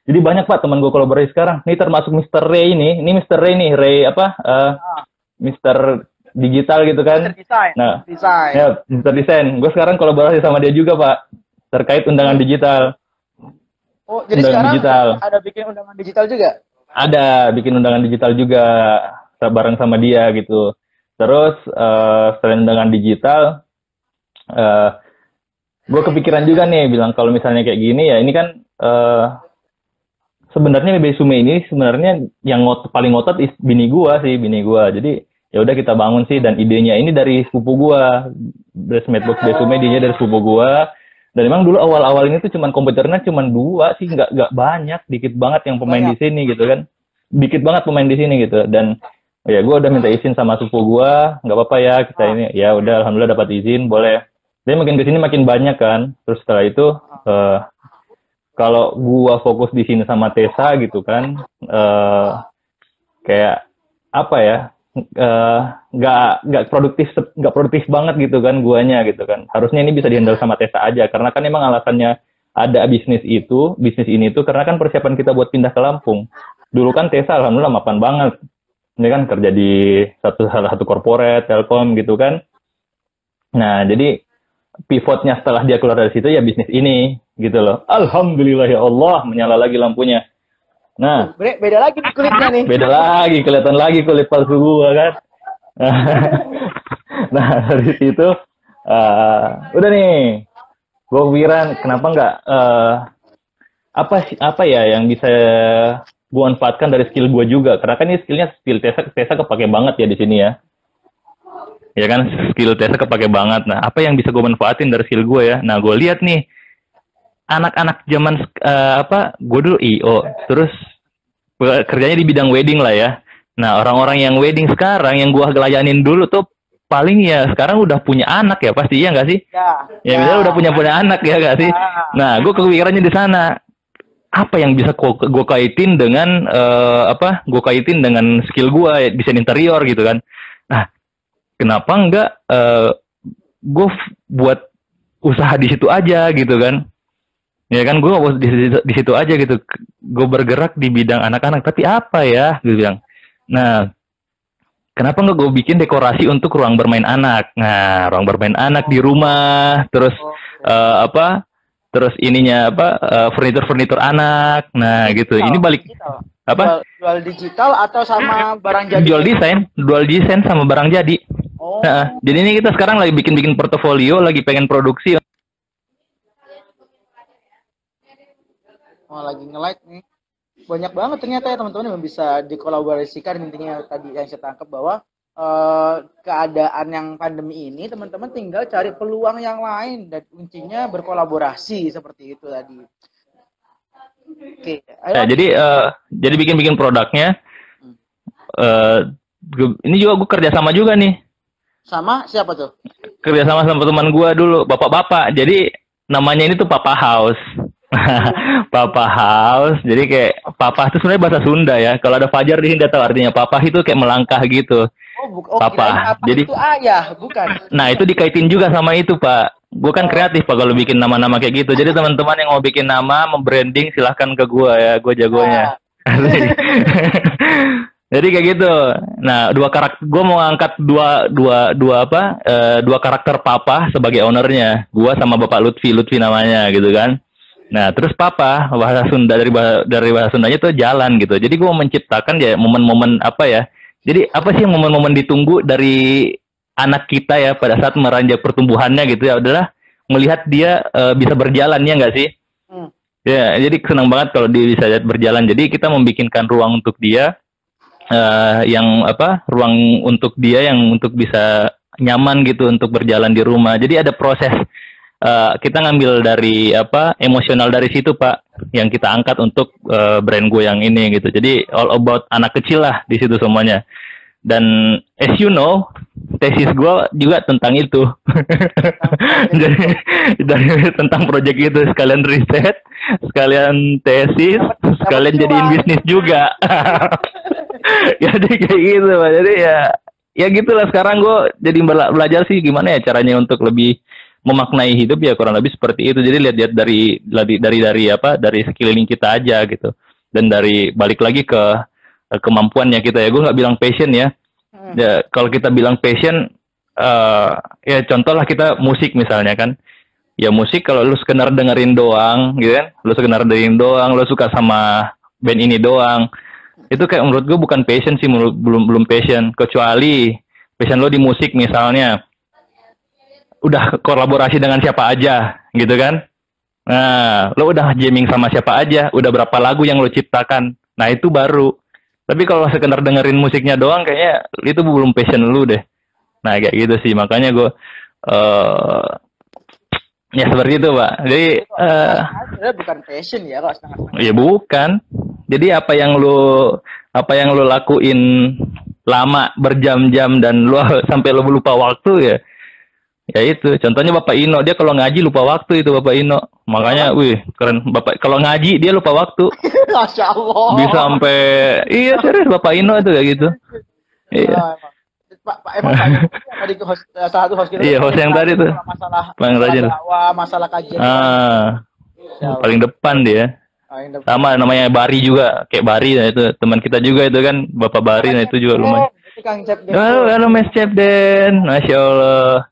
jadi banyak Pak teman gue kolaborasi sekarang. Ini termasuk Mr. Ray ini. Ini Mr. Ray nih, Ray apa? Mr. Digital gitu kan. Desain. Nah, Desain. ya Mr. Desain. Gue sekarang kolaborasi sama dia juga Pak. Terkait undangan digital. Oh, jadi Undangan sekarang digital. ada bikin undangan digital juga? Ada bikin undangan digital juga bareng sama dia gitu. Terus selain undangan digital, gue kepikiran juga nih bilang kalau misalnya kayak gini ya ini kan sebenarnya Besume ini sebenarnya yang paling ngotot bini gue sih, bini gue. Jadi ya udah kita bangun sih, dan idenya ini dari sepupu gue. Breastmate box Besume idenya dari sepupu gue. Dan memang dulu awal-awal ini tuh cuman komputernya cuman 2 sih, nggak banyak, dikit banget yang pemain di sini gitu kan. Dikit banget pemain di sini gitu. Dan ya gue udah minta izin sama sepupu gue, nggak apa-apa ya kita ini. Ya udah alhamdulillah dapat izin, boleh. Jadi makin kesini makin banyak kan. Terus setelah itu kalau gue fokus di sini sama Tessa gitu kan, kayak apa ya? Nggak produktif banget gitu kan guanya gitu kan. Harusnya ini bisa dihandle sama Tessa aja, karena kan emang alasannya ada bisnis ini tuh karena kan persiapan kita buat pindah ke Lampung. Dulu kan Tessa alhamdulillah mapan banget, ini kan kerja di salah satu corporate Telkom gitu kan. Nah jadi pivotnya setelah dia keluar dari situ ya bisnis ini gitu loh. Alhamdulillah ya Allah, menyala lagi lampunya. Nah, Beda lagi nih kulitnya nih. beda lagi, kelihatan lagi kulit palsu gua kan. Nah, dari situ udah nih. Gua pikiran kenapa nggak apa ya yang bisa gua manfaatkan dari skill gua juga. Karena kan ini skill Tessa kepake banget ya di sini ya. Ya kan, skill Tessa kepake banget. Nah, apa yang bisa gua manfaatin dari skill gua ya? Nah, gua lihat nih anak-anak zaman gue dulu IO, terus kerjanya di bidang wedding lah ya. Nah, orang-orang yang wedding sekarang yang gua gelayanin dulu tuh paling ya sekarang udah punya anak ya pasti, iya nggak sih? Ya misalnya udah punya anak ya nggak sih? Nah, gue kepikirannya di sana apa yang bisa gue kaitin dengan gue kaitin dengan skill gue desain interior gitu kan. Nah, kenapa enggak gue buat usaha di situ aja gitu kan? Ya kan, gue di situ aja gitu. Gue bergerak di bidang anak-anak, tapi apa ya? Gue bilang. Nah, kenapa nggak gue bikin dekorasi untuk ruang bermain anak? Nah, ruang bermain anak di rumah, terus terus ininya furnitur anak. Nah, gitu. Ini balik apa? Jual digital atau sama barang jadi? Jual desain sama barang jadi. Oh. Nah, jadi ini kita sekarang lagi bikin portofolio, lagi pengen produksi. Oh, lagi nge-like nih. Banyak banget ternyata ya teman-teman yang bisa dikolaborasikan. Intinya tadi yang saya tangkap bahwa keadaan yang pandemi ini teman-teman tinggal cari peluang yang lain dan kuncinya berkolaborasi seperti itu tadi. Oke, ya, jadi bikin produknya. Ini juga gue kerja sama juga nih. Sama siapa tuh? Kerja sama teman gue dulu, bapak-bapak. Jadi namanya ini tuh Papa House. Papa House. Jadi kayak Papa itu sebenarnya bahasa Sunda ya. Kalau ada Fajar di sini tahu artinya Papa itu kayak melangkah gitu. Papa. Jadi itu ayah, bukan. Nah, itu dikaitin juga sama itu, Pak. Gue kan kreatif Pak kalau bikin nama-nama kayak gitu. Jadi teman-teman yang mau bikin nama, membranding silahkan ke gue ya. Gue jagonya. Jadi kayak gitu. Nah, gue mau angkat dua karakter Papa sebagai ownernya. Gue sama Bapak Lutfi namanya gitu kan. Nah, terus Papa bahasa Sunda dari bahasa Sundanya tuh jalan gitu. Jadi gue mau menciptakan ya momen-momen apa ya. Jadi apa sih momen-momen ditunggu dari anak kita ya pada saat meranjak pertumbuhannya gitu ya, adalah melihat dia bisa berjalan, ya nggak sih? Ya, jadi senang banget kalau dia bisa berjalan. Jadi kita membikinkan ruang untuk dia, ruang untuk dia yang untuk bisa nyaman gitu untuk berjalan di rumah. Jadi ada proses kita ngambil dari apa emosional dari situ Pak, yang kita angkat untuk brand gue yang ini gitu. Jadi all about anak kecil lah di situ semuanya. Dan as you know, tesis gue juga tentang itu. Jadi tentang project itu, sekalian riset, sekalian tesis, sekalian jadiin bisnis juga. Jadi kayak gitu Pak. Jadi ya gitulah, sekarang gue jadi belajar sih gimana ya caranya untuk lebih memaknai hidup, ya kurang lebih seperti itu. Jadi lihat dari sekeliling kita aja gitu, dan dari balik lagi ke kemampuannya kita ya. Gue nggak bilang passion ya. Ya kalau kita bilang passion, ya contoh lah kita musik misalnya kan. Ya musik kalau lu sekedar dengerin doang gitu kan, lu suka sama band ini doang, itu kayak menurut gue bukan passion sih, belum passion. Kecuali passion lo di musik misalnya udah kolaborasi dengan siapa aja gitu kan. Nah, lo udah jamming sama siapa aja, udah berapa lagu yang lo ciptakan. Nah, itu baru. Tapi kalau sekedar dengerin musiknya doang kayaknya itu belum passion lu deh. Nah, kayak gitu sih. Makanya gue ya seperti itu, Pak. Jadi sebenarnya bukan passion ya kalau setengah-setengah. ya bukan. Jadi apa yang lu lakuin lama berjam-jam dan lu sampai lu lupa waktu ya. Ya itu, contohnya Bapak Ino, dia kalau ngaji lupa waktu itu Bapak Ino. Makanya, wih, keren. Bapak kalau ngaji dia lupa waktu. Masya Allah. Bisa sampai, iya serius Bapak Ino itu kayak gitu. Iya. Pak emang Pak tadi salah satu host kita. Iya, host yang tadi tuh. Masalah dakwah, masalah kajian. Paling depan dia. Sama namanya Bari juga, kayak Bari, nah itu teman kita juga itu kan, Bapak Bari, nah itu juga lumayan. Halo Mas Cepden, Masya Allah.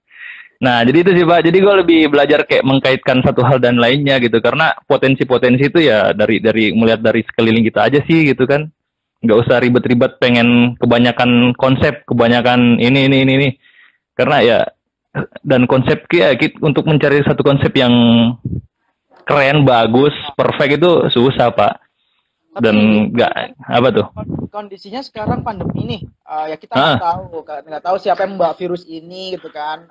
Nah, jadi itu sih Pak. Jadi gue lebih belajar kayak mengkaitkan satu hal dan lainnya gitu. Karena potensi-potensi itu ya dari melihat dari sekeliling kita aja sih gitu kan. Nggak usah ribet-ribet pengen kebanyakan konsep, kebanyakan ini. Karena ya, dan konsep ya, untuk mencari satu konsep yang keren, bagus, perfect itu susah Pak. Dan nggak apa tuh? Kondisinya sekarang pandemi nih, ya kita nggak tahu siapa yang membawa virus ini gitu kan.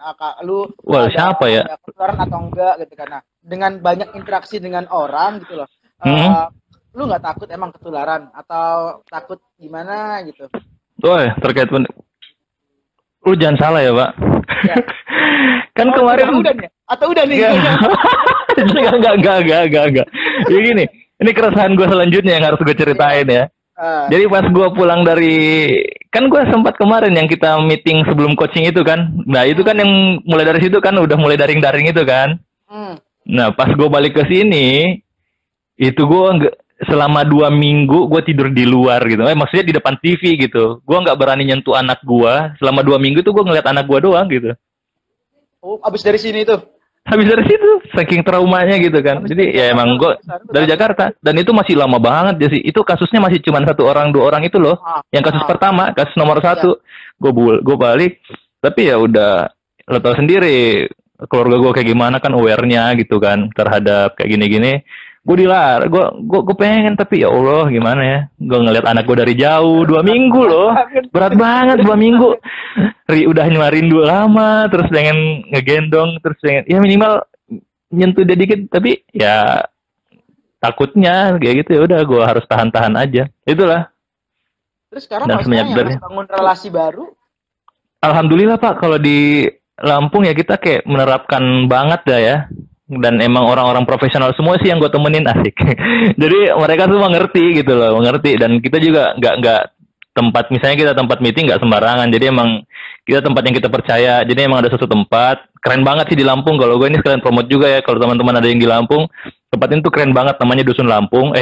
Siapa ya? Ketularan atau enggak gitu kan. Nah, dengan banyak interaksi dengan orang gitu loh. Lu nggak takut emang ketularan atau takut gimana gitu? Terkait lu jangan salah ya Pak. Ya. Kan kemarin udah nih? Atau udah nih? Enggak. Ya gini. Ini keresahan gue selanjutnya yang harus gue ceritain ya. Jadi pas gue pulang kan gue sempat kemarin yang kita meeting sebelum coaching itu kan. Nah itu kan yang mulai dari situ kan udah mulai daring-daring itu kan. Nah pas gue balik ke sini, itu gue selama 2 minggu gue tidur di luar gitu. Maksudnya di depan TV gitu. Gue nggak berani nyentuh anak gue. Selama 2 minggu tuh gue ngeliat anak gue doang gitu. Oh, abis dari sini tuh? Habis dari situ, saking traumanya gitu kan. Jadi ya emang gue dari Jakarta. Dan itu masih lama banget ya sih. Itu kasusnya masih cuma 1 orang, 2 orang itu loh. Yang kasus pertama, kasus nomor 1. Gue balik. Tapi ya udah, lo tau sendiri. Keluarga gue kayak gimana kan, aware-nya gitu kan. Terhadap kayak gini-gini. Gue pengen, tapi ya Allah gimana ya. Gue ngeliat anak gue dari jauh. 2 minggu loh. Berat banget 2 minggu. Udah rindu lama, terus pengen ngegendong, terus pengen ya minimal nyentuh dia dikit, tapi ya takutnya kayak gitu, ya udah gue harus tahan aja. Itulah. Terus sekarang maksudnya bangun relasi baru? Alhamdulillah Pak, kalau di Lampung ya kita kayak menerapkan banget dah ya. Dan emang orang-orang profesional semua sih yang gue temenin, asik. Jadi mereka semua ngerti gitu loh, mengerti. Dan kita juga nggak tempat, misalnya kita tempat meeting nggak sembarangan. Jadi emang kita tempat yang kita percaya. Jadi emang ada suatu tempat keren banget sih di Lampung. Kalau gue ini sekalian promote juga ya, kalau teman-teman ada yang di Lampung, tempat itu keren banget, namanya Dusun Lampung.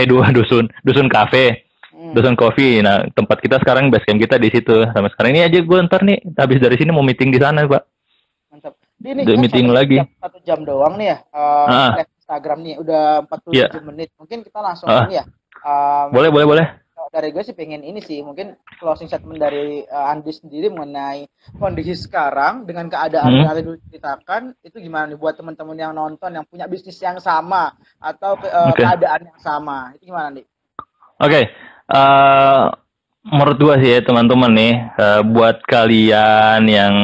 Dusun Cafe, Dusun Coffee. Nah tempat kita sekarang, base camp kita di situ. Sampai sekarang ini aja gue ntar nih habis dari sini mau meeting di sana Pak. Mantap. Ini kan meeting lagi 1 jam doang nih ya. Live Instagram nih udah 47 menit. Mungkin kita langsung ini ya. Boleh. Dari gue sih pengen ini sih, mungkin closing statement dari Andi sendiri mengenai kondisi sekarang dengan keadaan yang ada dulu ceritakan, itu gimana nih buat teman-teman yang nonton yang punya bisnis yang sama atau keadaan yang sama, itu gimana nih? Oke. Menurut gue sih ya teman-teman nih, buat kalian yang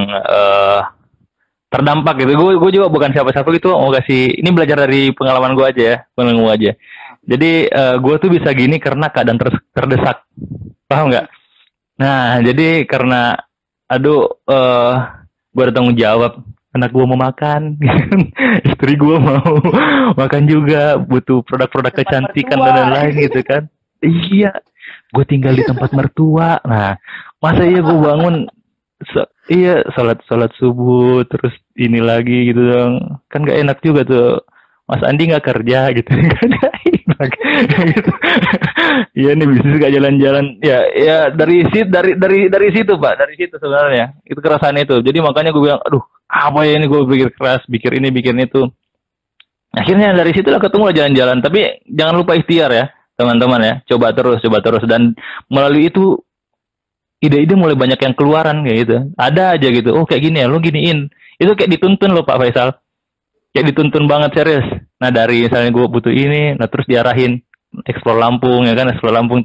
terdampak gitu. Gue juga bukan siapa-siapa gitu, mau kasih ini belajar dari pengalaman gue aja ya, pengalaman gue aja. Jadi gue tuh bisa gini karena keadaan terdesak, paham nggak? Nah jadi karena gue ada tanggung jawab, anak gue mau makan, istri gue mau makan juga, butuh produk-produk Tempat kecantikan mertua. dan lain-lain gitu kan. Iya, gue tinggal di tempat mertua. Nah, masa iya gue bangun, iya salat subuh, terus ini lagi gitu dong. Kan gak enak juga tuh. Mas Andi nggak kerja gitu, nggak ada gitu. Iya nih bisnis gak jalan-jalan. Ya dari situ Pak, dari situ sebenarnya. Itu keresahan itu. Jadi makanya gue bilang, aduh apa ya ini, gue pikir keras, pikir ini, pikir itu. Akhirnya dari situlah ketemu jalan-jalan. Tapi jangan lupa ikhtiar ya teman-teman ya. Coba terus dan melalui itu ide-ide mulai banyak yang keluaran kayak gitu. Ada aja gitu. Oh kayak gini ya, lo giniin. Itu kayak dituntun loh Pak Faisal. Kayak dituntun banget serius. Nah dari misalnya gue butuh ini, nah terus diarahin eksplor Lampung ya kan, eksplor Lampung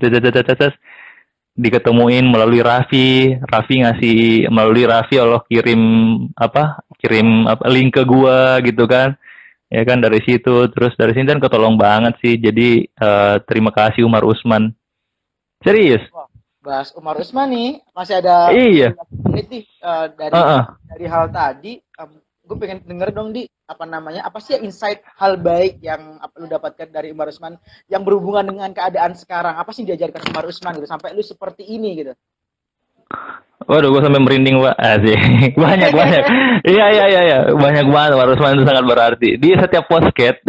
diketemuin melalui Raffi ngasih, melalui Raffi Allah kirim link ke gua gitu kan. Ya kan dari situ, terus dari sini kan ketolong banget sih. Jadi terima kasih Umar Usman. Serius. Bahas Umar Usman nih, masih ada Iya. menit nih dari hal tadi. Gue pengen denger dong apa sih insight hal baik yang lu dapatkan dari Umar Usman yang berhubungan dengan keadaan sekarang? Apa sih diajarkan Umar Usman gitu sampai lu seperti ini gitu? Waduh, gue sampai merinding Pak. Asik. Banyak. Iya. Banyak banget. Umar Usman itu sangat berarti. Dia setiap podcast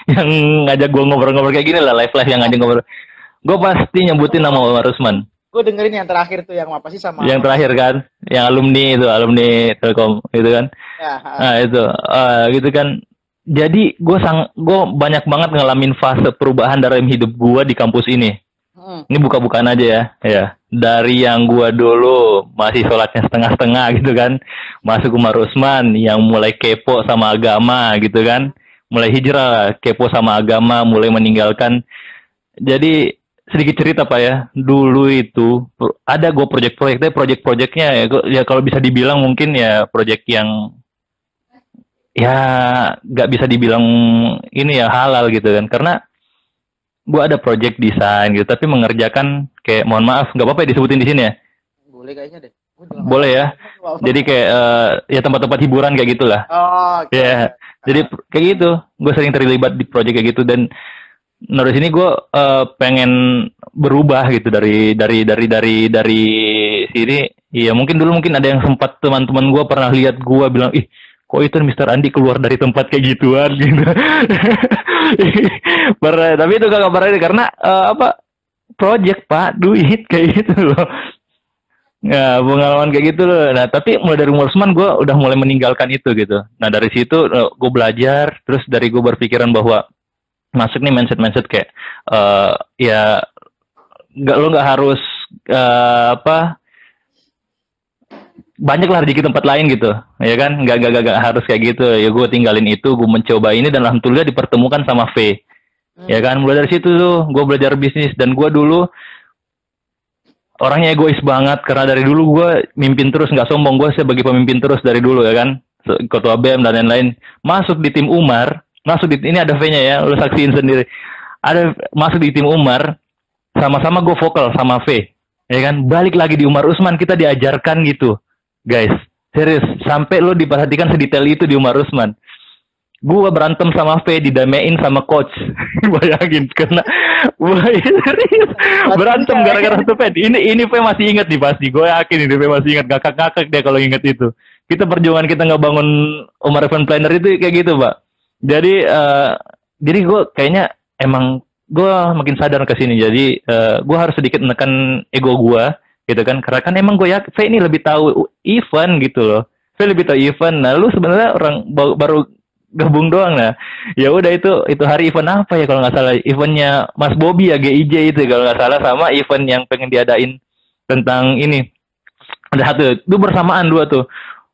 yang ngajak gue ngobrol-ngobrol kayak gini lah, live yang ngajak ngobrol. Gue pasti nyebutin nama Umar Usman. Gue dengerin yang terakhir tuh yang apa sih sama yang terakhir kan, yang alumni Telkom itu kan. Ya, nah itu gitu kan. Jadi gue banyak banget ngalamin fase perubahan dalam hidup gue di kampus ini. Ini buka-bukaan aja ya. Dari yang gue dulu masih sholatnya setengah-setengah gitu kan, masuk Umar Usman yang mulai kepo sama agama gitu kan, mulai hijrah kepo sama agama, mulai meninggalkan. Jadi sedikit cerita Pak ya, dulu itu ada gue proyeknya ya kalau bisa dibilang mungkin ya proyek yang ya nggak bisa dibilang ini ya halal gitu kan, karena gue ada proyek desain gitu, tapi mengerjakan kayak, mohon maaf nggak apa-apa ya disebutin di sini ya? Boleh kayaknya deh. Boleh ya. Jadi kayak ya tempat-tempat hiburan kayak gitulah. Oh, okay. Ya, jadi kayak gitu, gue sering terlibat di proyek kayak gitu. Dan dari sini gue pengen berubah gitu dari sini. Iya mungkin dulu ada yang sempat teman-teman gue pernah lihat gue bilang, ih kok itu Mr. Andi keluar dari tempat kayak gituan gitu. Tapi itu gak pernah karena project Pak, duit kayak gitu loh. Ya pengalaman kayak gitu loh. Nah tapi mulai dari Umar Usman gue udah mulai meninggalkan itu gitu. Nah dari situ gue belajar, terus dari gue berpikiran bahwa masuk nih mindset kayak ya lo nggak harus banyak lah rezeki tempat lain gitu ya kan, nggak harus kayak gitu ya. Gue tinggalin itu, gue mencoba ini, dan alhamdulillah dipertemukan sama V ya kan. Mulai dari situ tuh gue belajar bisnis. Dan gue dulu orangnya egois banget karena dari dulu gue mimpin terus, nggak sombong, gue sebagai pemimpin terus dari dulu ya kan, ketua BEM dan lain-lain. Masuk di tim Umar, ini ada V-nya ya, lu saksiin sendiri. Ada masuk di tim Umar, sama-sama gue vokal sama V, ya kan. Balik lagi di Umar Usman, kita diajarkan gitu, guys. Serius, sampai lo diperhatikan sedetail itu di Umar Usman. Gue berantem sama V, didamein sama coach. Bayangin, karena serius berantem gara-gara satu V. Ini V masih ingat nih pasti. Gue yakin ini V masih ingat, ngakak-ngakak dia kalau inget itu. Kita perjuangan kita ngebangun Umar Event Planner itu kayak gitu, Pak. Jadi gue kayaknya emang gue makin sadar ke sini. Jadi gue harus sedikit menekan ego gue gitu kan, karena kan emang gue V ini lebih tahu event gitu loh. V lebih tahu event. Nah lu sebenarnya orang baru gabung doang. Nah ya udah, itu hari event apa ya kalau nggak salah, eventnya Mas Bobby ya, GIJ itu kalau nggak salah, sama event yang pengen diadain tentang ini. Ada satu itu bersamaan dua tuh.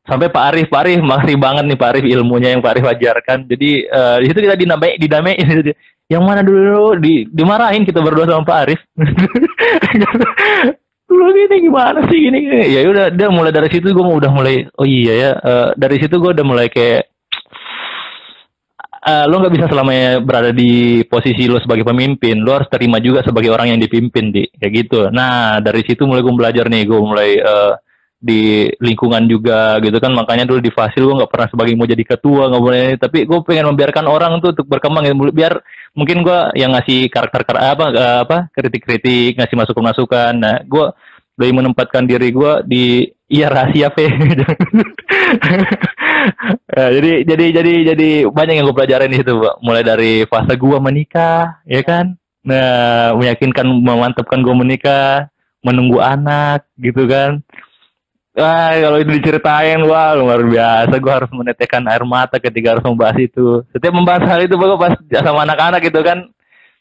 Sampai Pak Arif makasih banget nih Pak Arif, ilmunya yang Pak Arif ajarkan. Jadi di situ kita didamein. Yang mana dulu dimarahin kita berdua sama Pak Arif. lu gini gimana sih gini. Ya udah, dia mulai dari situ gue udah mulai, oh iya ya, dari situ gue udah mulai kayak lo nggak bisa selamanya berada di posisi lo sebagai pemimpin, lo harus terima juga sebagai orang yang dipimpin, kayak gitu. Nah dari situ mulai gue belajar nih, gue mulai di lingkungan juga gitu kan, makanya dulu di Fasil gue nggak pernah sebagai mau jadi ketua, nggak boleh, tapi gue pengen membiarkan orang tuh untuk berkembang gitu, biar mungkin gue yang ngasih apa kritik-kritik, ngasih masukan-masukan. Nah gue dari menempatkan diri gue di iya rahasia P. Ya, jadi banyak yang gue pelajarin di situ, Pak. Mulai dari fase gue menikah, ya kan? Nah, meyakinkan, memantapkan gue menikah, menunggu anak, gitu kan? Wah, kalau itu diceritain, wah luar biasa. Gue harus menetekkan air mata ketika harus membahas itu. Setiap membahas hal itu, gue pas sama anak-anak gitu kan,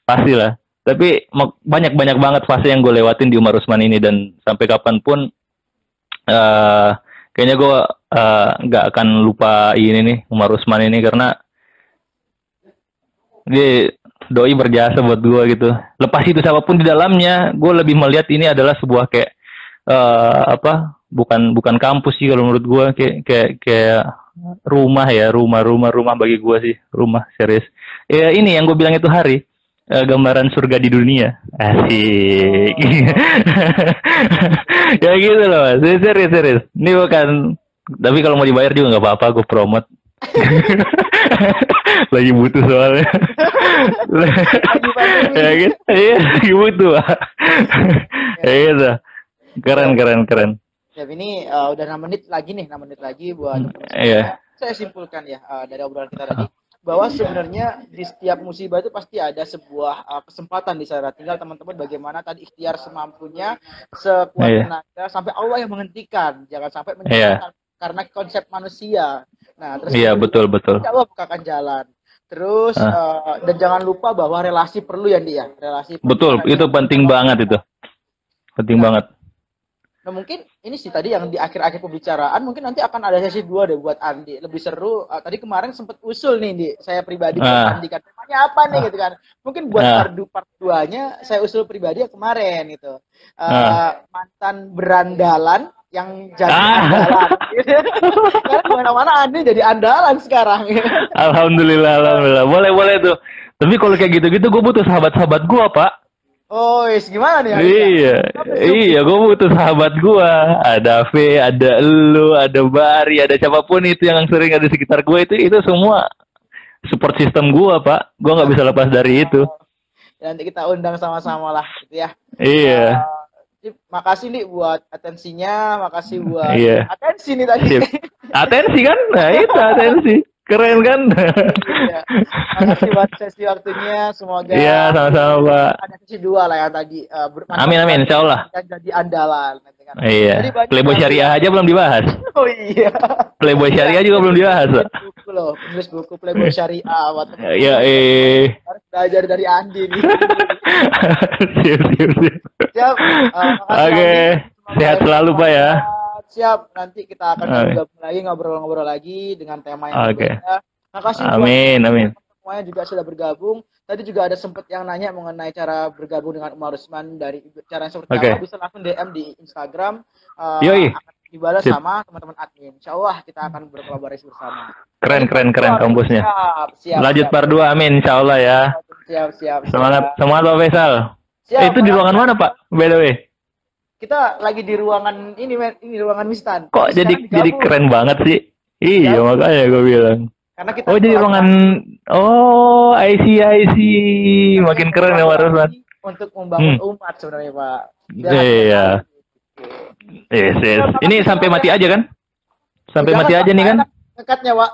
pastilah. Tapi banyak banget fase yang gue lewatin di Umar Usman ini, dan sampai kapanpun kayaknya gue nggak akan lupa ini nih, Umar Usman ini, karena dia doi berjasa buat gue gitu. Lepas itu siapapun di dalamnya, gue lebih melihat ini adalah sebuah kayak bukan kampus sih kalau menurut gue, kayak rumah ya, rumah bagi gue sih, rumah serius. Ya ini yang gue bilang itu Hari. Gambaran surga di dunia, asik. Ya gitu loh, serius. Ini bukan, tapi kalau mau dibayar juga nggak apa-apa, gue promote. Lagi butuh soalnya. Ya gitu, iya lagi butuh. Ya gitu, keren. Ya ini udah 6 menit lagi buat Iya. saya simpulkan ya dari obrolan kita tadi, bahwa sebenarnya di setiap musibah itu pasti ada sebuah kesempatan di sana. Tinggal teman-teman bagaimana tadi ikhtiar semampunya, sekuat tenaga, sampai Allah yang menghentikan. Jangan sampai menyalahkan karena konsep manusia. Nah, terus betul. Allah bukakan jalan. Terus dan jangan lupa bahwa relasi perlu ya, Di ya. Relasi betul, itu penting banget itu. Penting banget. Nah mungkin ini sih tadi yang di akhir-akhir pembicaraan, mungkin nanti akan ada sesi 2 deh buat Andi, lebih seru. Tadi kemarin sempat usul nih, Di, saya pribadi buat Andi kan, temanya apa nih gitu kan. Mungkin buat part 2-nya saya usul pribadi ya kemarin gitu. Mantan berandalan yang jadi andalan. Karena kemana-mana Andi jadi andalan sekarang. Alhamdulillah. Boleh tuh. Tapi kalau kayak gitu-gitu gue butuh sahabat-sahabat gue, Pak. Oh, gimana nih? Iya, gue butuh sahabat gue. Ada V, ada lu, ada Bari, ada siapapun itu yang sering ada di sekitar gue, itu semua support system gue, Pak. Gue nggak bisa lepas dari itu. Nanti kita undang sama-sama lah, gitu ya. Iya. Makasih nih buat atensinya, makasih buat atensi nih tadi. Atensi kan? Nah itu atensi. Keren kan? Iya. Makasih buat sesi waktunya, semoga sama-sama Pak. Ada sesi 2 lah yang tadi. Amin, insyaallah. Dan jadi andalan. Kan. Iya. Playboy syariah aja belum dibahas. Oh iya. Playboy syariah juga belum dibahas. Buku loh, penulis buku Playboy syariah. Iya. Harus belajar dari Andi nih. Siap. Oke. Sehat selalu Pak ya. Siap, nanti kita akan gabung lagi, ngobrol-ngobrol lagi dengan tema yang berbeda. Makasih amin. Semuanya juga sudah bergabung. Tadi juga ada sempat yang nanya mengenai cara bergabung dengan Umar Usman, dari cara yang seperti apa, bisa langsung DM di Instagram. Akan dibalas sama teman-teman admin. Insyaallah kita akan berkolaborasi bersama. Keren kampusnya. Siap. Lanjut part 2, amin insyaallah ya. Siap. Semangat Pak Faisal. Itu di ruangan mana Pak? By the way. Kita lagi di ruangan ini ruangan Mistan. Kok jadi keren banget sih? Iya, makanya gue bilang. Karena kita jadi ruangan I see. Makin keren ya Warusman. Untuk membangun umat sebenarnya, Pak. Iya. Yes. Ini sampai mati aja kan? Sampai mati aja nih kan? Ngekatnya, Pak.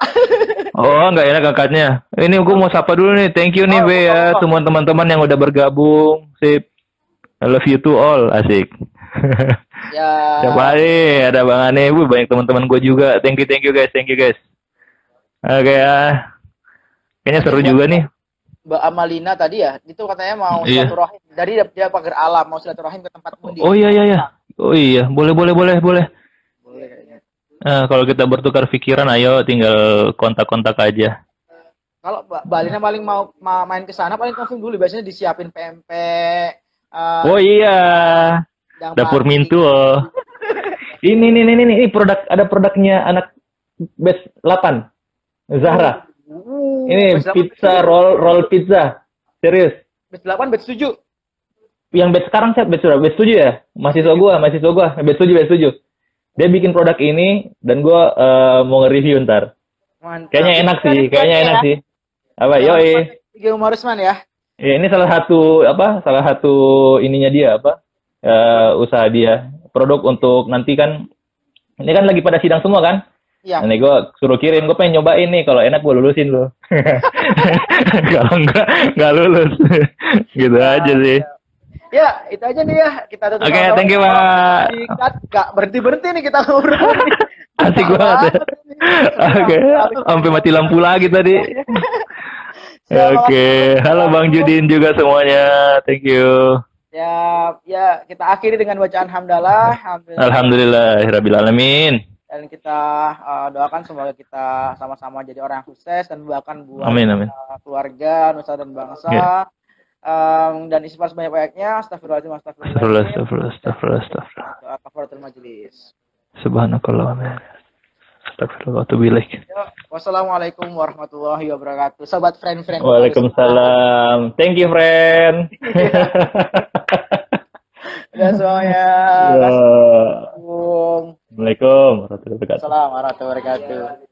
Oh, nggak enak ngekatnya. Ini gue mau sapa dulu nih. Thank you nih, Be ya, semua teman-teman yang udah bergabung. Sip. I love you too all. Asik. Ya. Siapa nih? Ada Bang Ane, banyak teman-teman gue juga. Thank you guys. Oke ya. Kayaknya seru juga nih. Mbak Amalina tadi ya, itu katanya mau silaturahim. Dari dia pagar alam, mau silaturahim ke tempat mundi. Oh iya. Oh iya, boleh. Boleh kayaknya. Kalau kita bertukar pikiran, ayo tinggal kontak-kontak aja. Kalau Mbak Alina paling mau main ke sana, paling konfirm dulu. Biasanya disiapin PMP. Oh iya. Dapur Mintuo. Ini ada produknya anak batch 8. Zahra. Ini pizza roll pizza. Serius. Batch 8, batch 7. Yang batch sekarang siapa? Batch 7 ya? Mahasiswa gua. Batch 7. Dia bikin produk ini dan gua mau nge-review ntar. Mantap. Kayaknya enak sih. Apa? Yoi. IG Umar Usman ya. Ya, ini salah satu ininya dia usaha dia. Produk untuk nanti kan ini kan lagi pada sidang semua kan? Iya. Nah, nih gue suruh kirim, gue pengen nyobain nih, kalau enak gue lulusin lo. Kalau enggak lulus. Gitu aja sih. Ya, itu aja nih ya. Kita tutup. Oke, thank you, Pak. Gak berhenti nih kita ngobrol. Asik banget. Oke, sampai mati lampu lagi tadi. Oke, halo Bang Judin juga semuanya. Thank you. Ya, kita akhiri dengan bacaan hamdalah. Alhamdulillahirabbil alamin. Dan kita doakan semoga kita sama-sama jadi orang yang sukses dan bahkan buat Amin. keluarga, nusa dan bangsa. Ya. Dan istighfar sebanyak-banyaknya. Astagfirullahaladzim. Astagfirullah. Doa kafaratul majelis. Subhanakallah. Astagfirullah wa atubu ilaik. Wassalamualaikum warahmatullahi wabarakatuh. Sobat friend. Waalaikumsalam. Thank you, friend. Ya semuanya. Assalamualaikum warahmatullahi wabarakatuh. Assalamualaikum warahmatullahi wabarakatuh.